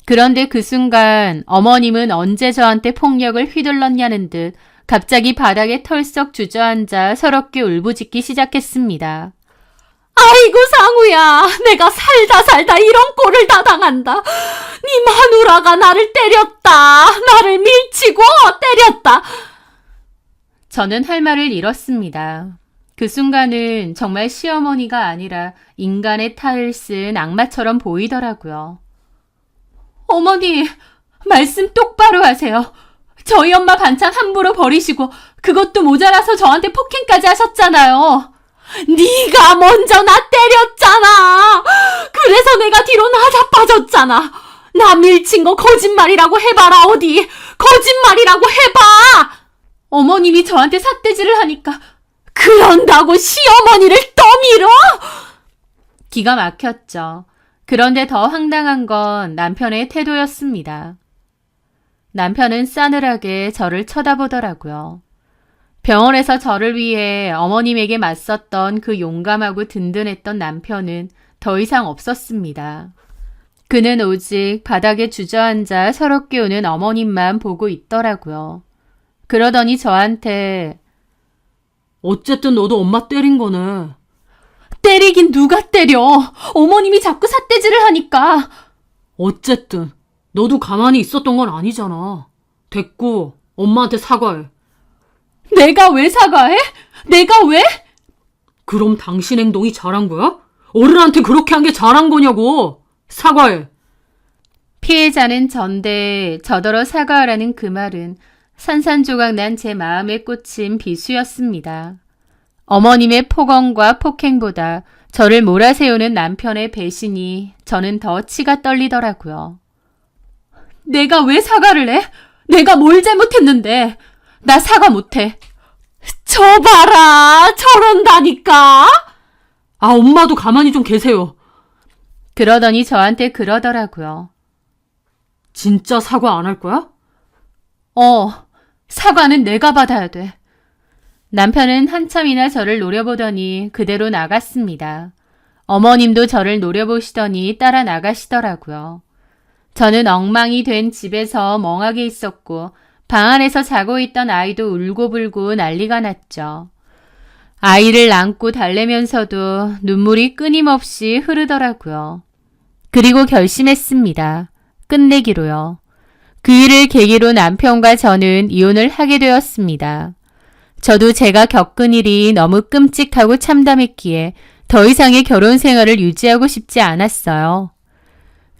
Speaker 1: 그런데 그 순간 어머님은 언제 저한테 폭력을 휘둘렀냐는 듯 갑자기 바닥에 털썩 주저앉아 서럽게 울부짖기 시작했습니다.
Speaker 2: 아이고 상우야, 내가 살다 이런 꼴을 다 당한다. 네 마누라가 나를 때렸다. 나를 밀치고 때렸다.
Speaker 1: 저는 할 말을 잃었습니다. 그 순간은 정말 시어머니가 아니라 인간의 탈을 쓴 악마처럼 보이더라고요. 어머니, 말씀 똑바로 하세요. 저희 엄마 반찬 함부로 버리시고 그것도 모자라서 저한테 폭행까지 하셨잖아요.
Speaker 2: 네가 먼저 나 때렸잖아. 그래서 내가 뒤로 나자빠졌잖아. 나 밀친 거 거짓말이라고 해봐라. 어디 거짓말이라고 해봐.
Speaker 1: 어머님이 저한테 삿대질을 하니까
Speaker 2: 그런다고 시어머니를 떠밀어?
Speaker 1: 기가 막혔죠. 그런데 더 황당한 건 남편의 태도였습니다. 남편은 싸늘하게 저를 쳐다보더라고요. 병원에서 저를 위해 어머님에게 맞섰던 그 용감하고 든든했던 남편은 더 이상 없었습니다. 그는 오직 바닥에 주저앉아 서럽게 우는 어머님만 보고 있더라고요. 그러더니 저한테
Speaker 2: 어쨌든 너도 엄마 때린 거네.
Speaker 1: 때리긴 누가 때려. 어머님이 자꾸 삿대질을 하니까.
Speaker 2: 어쨌든 너도 가만히 있었던 건 아니잖아. 됐고 엄마한테 사과해.
Speaker 1: 내가 왜 사과해? 내가 왜?
Speaker 2: 그럼 당신 행동이 잘한 거야? 어른한테 그렇게 한 게 잘한 거냐고. 사과해.
Speaker 1: 피해자는 전데 저더러 사과하라는 그 말은 산산조각 난 제 마음에 꽂힌 비수였습니다. 어머님의 폭언과 폭행보다 저를 몰아세우는 남편의 배신이 저는 더 치가 떨리더라고요. 내가 왜 사과를 해? 내가 뭘 잘못했는데? 나 사과 못해. 저 봐라, 저런다니까?
Speaker 2: 아, 엄마도 가만히 좀 계세요.
Speaker 1: 그러더니 저한테 그러더라고요.
Speaker 2: 진짜 사과 안 할 거야?
Speaker 1: 사과는 내가 받아야 돼. 남편은 한참이나 저를 노려보더니 그대로 나갔습니다. 어머님도 저를 노려보시더니 따라 나가시더라고요. 저는 엉망이 된 집에서 멍하게 있었고 방 안에서 자고 있던 아이도 울고불고 난리가 났죠. 아이를 안고 달래면서도 눈물이 끊임없이 흐르더라고요. 그리고 결심했습니다. 끝내기로요. 그 일을 계기로 남편과 저는 이혼을 하게 되었습니다. 저도 제가 겪은 일이 너무 끔찍하고 참담했기에 더 이상의 결혼 생활을 유지하고 싶지 않았어요.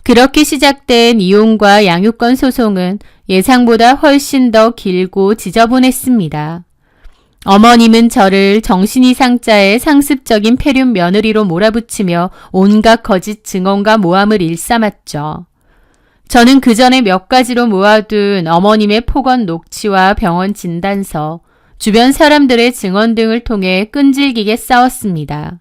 Speaker 1: 그렇게 시작된 이혼과 양육권 소송은 예상보다 훨씬 더 길고 지저분했습니다. 어머님은 저를 정신이상자의 상습적인 폐륜 며느리로 몰아붙이며 온갖 거짓 증언과 모함을 일삼았죠. 저는 그 전에 몇 가지로 모아둔 어머님의 폭언 녹취와 병원 진단서, 주변 사람들의 증언 등을 통해 끈질기게 싸웠습니다.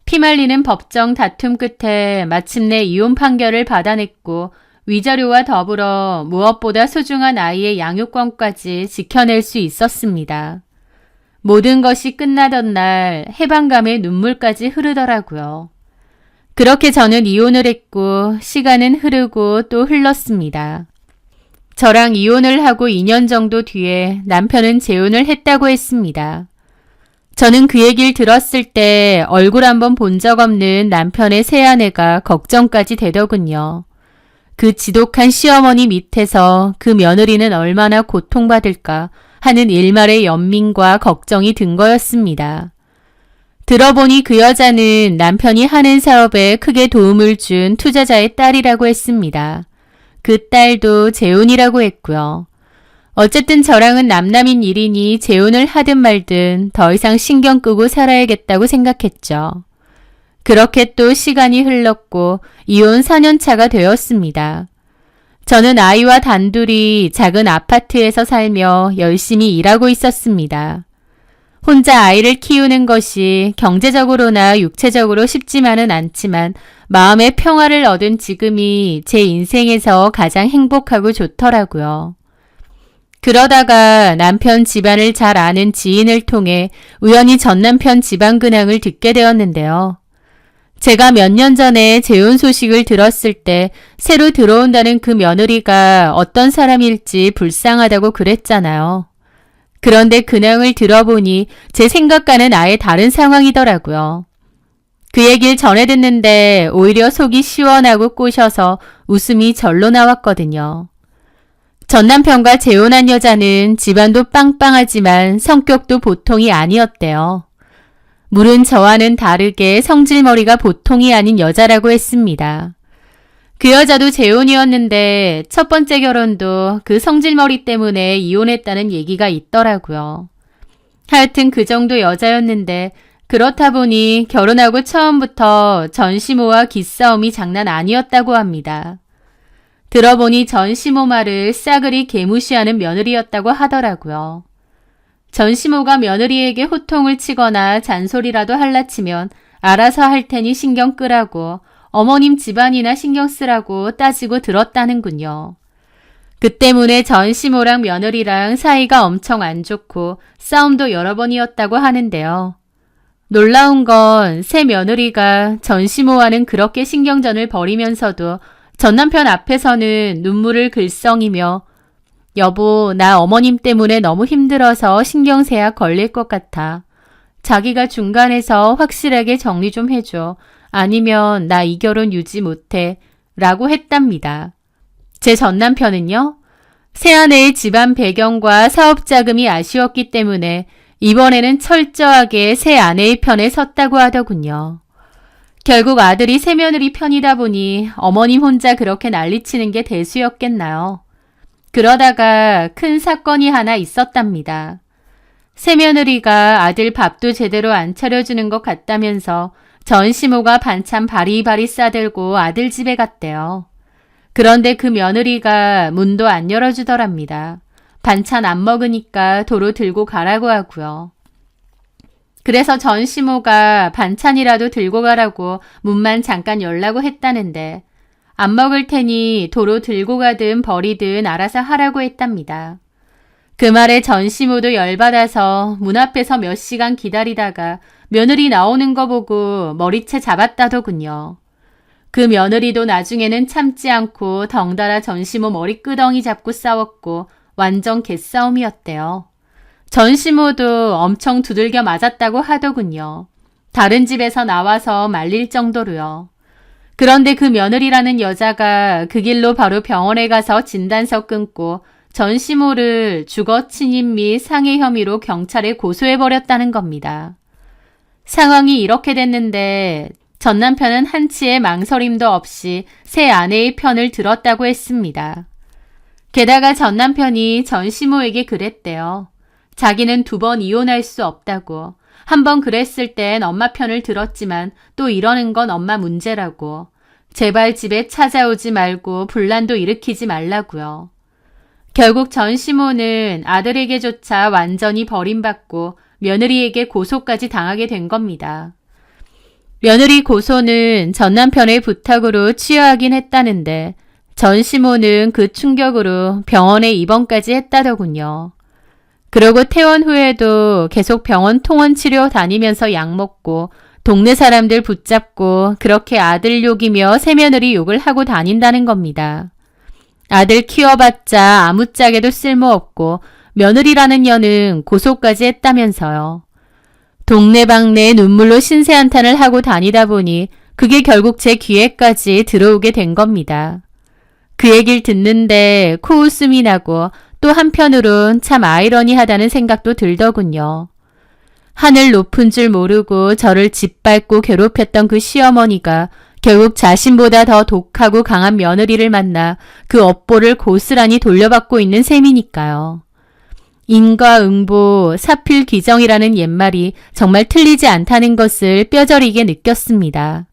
Speaker 1: 피말리는 법정 다툼 끝에 마침내 이혼 판결을 받아냈고 위자료와 더불어 무엇보다 소중한 아이의 양육권까지 지켜낼 수 있었습니다. 모든 것이 끝나던 날 해방감에 눈물까지 흐르더라고요. 그렇게 저는 이혼을 했고 시간은 흐르고 또 흘렀습니다. 저랑 이혼을 하고 2년 정도 뒤에 남편은 재혼을 했다고 했습니다. 저는 그 얘기를 들었을 때 얼굴 한번 본 적 없는 남편의 새아내가 걱정까지 되더군요. 그 지독한 시어머니 밑에서 그 며느리는 얼마나 고통받을까 하는 일말의 연민과 걱정이 든 거였습니다. 들어보니 그 여자는 남편이 하는 사업에 크게 도움을 준 투자자의 딸이라고 했습니다. 그 딸도 재혼이라고 했고요. 어쨌든 저랑은 남남인 일이니 재혼을 하든 말든 더 이상 신경 끄고 살아야겠다고 생각했죠. 그렇게 또 시간이 흘렀고 이혼 4년 차가 되었습니다. 저는 아이와 단둘이 작은 아파트에서 살며 열심히 일하고 있었습니다. 혼자 아이를 키우는 것이 경제적으로나 육체적으로 쉽지만은 않지만 마음의 평화를 얻은 지금이 제 인생에서 가장 행복하고 좋더라고요. 그러다가 남편 집안을 잘 아는 지인을 통해 우연히 전 남편 집안 근황을 듣게 되었는데요. 제가 몇 년 전에 재혼 소식을 들었을 때 새로 들어온다는 그 며느리가 어떤 사람일지 불쌍하다고 그랬잖아요. 그런데 근황을 들어보니 제 생각과는 아예 다른 상황이더라고요. 그 얘기를 전해 듣는데 오히려 속이 시원하고 꼬셔서 웃음이 절로 나왔거든요. 전 남편과 재혼한 여자는 집안도 빵빵하지만 성격도 보통이 아니었대요. 물은 저와는 다르게 성질머리가 보통이 아닌 여자라고 했습니다. 그 여자도 재혼이었는데 첫 번째 결혼도 그 성질머리 때문에 이혼했다는 얘기가 있더라고요. 하여튼 그 정도 여자였는데 그렇다 보니 결혼하고 처음부터 전시모와 기싸움이 장난 아니었다고 합니다. 들어보니 전시모 말을 싸그리 개무시하는 며느리였다고 하더라고요. 전시모가 며느리에게 호통을 치거나 잔소리라도 할라치면 알아서 할 테니 신경 끄라고 어머님 집안이나 신경 쓰라고 따지고 들었다는군요. 그 때문에 전시모랑 며느리랑 사이가 엄청 안 좋고 싸움도 여러 번이었다고 하는데요. 놀라운 건 새 며느리가 전시모와는 그렇게 신경전을 벌이면서도 전 남편 앞에서는 눈물을 글썽이며 여보, 나 어머님 때문에 너무 힘들어서 신경쇠약 걸릴 것 같아. 자기가 중간에서 확실하게 정리 좀 해줘. 아니면 나 이 결혼 유지 못해. 라고 했답니다. 제 전 남편은요. 새아내의 집안 배경과 사업 자금이 아쉬웠기 때문에 이번에는 철저하게 새 아내의 편에 섰다고 하더군요. 결국 아들이 새며느리 편이다 보니 어머님 혼자 그렇게 난리치는 게 대수였겠나요. 그러다가 큰 사건이 하나 있었답니다. 새며느리가 아들 밥도 제대로 안 차려주는 것 같다면서 전시모가 반찬 바리바리 싸들고 아들 집에 갔대요. 그런데 그 며느리가 문도 안 열어주더랍니다. 반찬 안 먹으니까 도로 들고 가라고 하고요. 그래서 전시모가 반찬이라도 들고 가라고 문만 잠깐 열라고 했다는데 안 먹을 테니 도로 들고 가든 버리든 알아서 하라고 했답니다. 그 말에 전시모도 열받아서 문 앞에서 몇 시간 기다리다가 며느리 나오는 거 보고 머리채 잡았다더군요. 그 며느리도 나중에는 참지 않고 덩달아 전시모 머리끄덩이 잡고 싸웠고 완전 개싸움이었대요. 전시모도 엄청 두들겨 맞았다고 하더군요. 다른 집에서 나와서 말릴 정도로요. 그런데 그 며느리라는 여자가 그 길로 바로 병원에 가서 진단서 끊고 전시모를 주거 침입 및 상해 혐의로 경찰에 고소해버렸다는 겁니다. 상황이 이렇게 됐는데 전 남편은 한치의 망설임도 없이 새 아내의 편을 들었다고 했습니다. 게다가 전 남편이 전시모에게 그랬대요. 자기는 2번 이혼할 수 없다고. 한 번 그랬을 땐 엄마 편을 들었지만 또 이러는 건 엄마 문제라고. 제발 집에 찾아오지 말고 분란도 일으키지 말라고요. 결국 전시모는 아들에게조차 완전히 버림받고 며느리에게 고소까지 당하게 된 겁니다. 며느리 고소는 전 남편의 부탁으로 취하하긴 했다는데 전시모는 그 충격으로 병원에 입원까지 했다더군요. 그러고 퇴원 후에도 계속 병원 통원 치료 다니면서 약 먹고 동네 사람들 붙잡고 그렇게 아들 욕이며 새며느리 욕을 하고 다닌다는 겁니다. 아들 키워봤자 아무짝에도 쓸모없고 며느리라는 년은 고소까지 했다면서요. 동네방네 눈물로 신세한탄을 하고 다니다 보니 그게 결국 제 귀에까지 들어오게 된 겁니다. 그 얘기를 듣는데 코웃음이 나고 또 한편으론 참 아이러니하다는 생각도 들더군요. 하늘 높은 줄 모르고 저를 짓밟고 괴롭혔던 그 시어머니가 결국 자신보다 더 독하고 강한 며느리를 만나 그 업보를 고스란히 돌려받고 있는 셈이니까요. 인과응보, 사필귀정이라는 옛말이 정말 틀리지 않다는 것을 뼈저리게 느꼈습니다.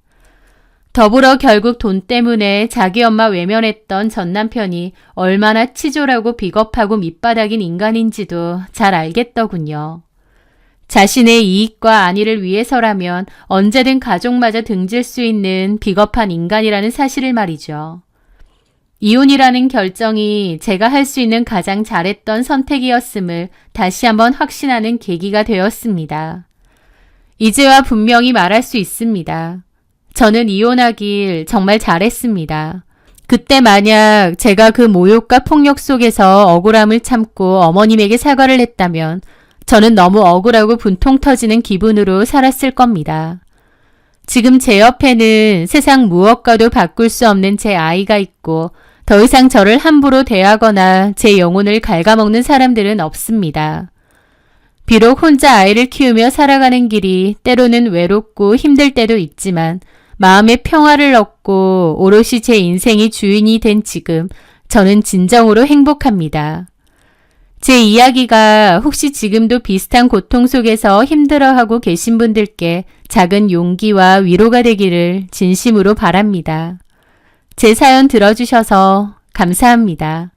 Speaker 1: 더불어 결국 돈 때문에 자기 엄마 외면했던 전 남편이 얼마나 치졸하고 비겁하고 밑바닥인 인간인지도 잘 알겠더군요. 자신의 이익과 안위를 위해서라면 언제든 가족마저 등질 수 있는 비겁한 인간이라는 사실을 말이죠. 이혼이라는 결정이 제가 할 수 있는 가장 잘했던 선택이었음을 다시 한번 확신하는 계기가 되었습니다. 이제와 분명히 말할 수 있습니다. 저는 이혼하길 정말 잘했습니다. 그때 만약 제가 그 모욕과 폭력 속에서 억울함을 참고 어머님에게 사과를 했다면 저는 너무 억울하고 분통 터지는 기분으로 살았을 겁니다. 지금 제 옆에는 세상 무엇과도 바꿀 수 없는 제 아이가 있고 더 이상 저를 함부로 대하거나 제 영혼을 갉아먹는 사람들은 없습니다. 비록 혼자 아이를 키우며 살아가는 길이 때로는 외롭고 힘들 때도 있지만 마음의 평화를 얻고 오롯이 제 인생이 주인이 된 지금 저는 진정으로 행복합니다. 제 이야기가 혹시 지금도 비슷한 고통 속에서 힘들어하고 계신 분들께 작은 용기와 위로가 되기를 진심으로 바랍니다. 제 사연 들어주셔서 감사합니다.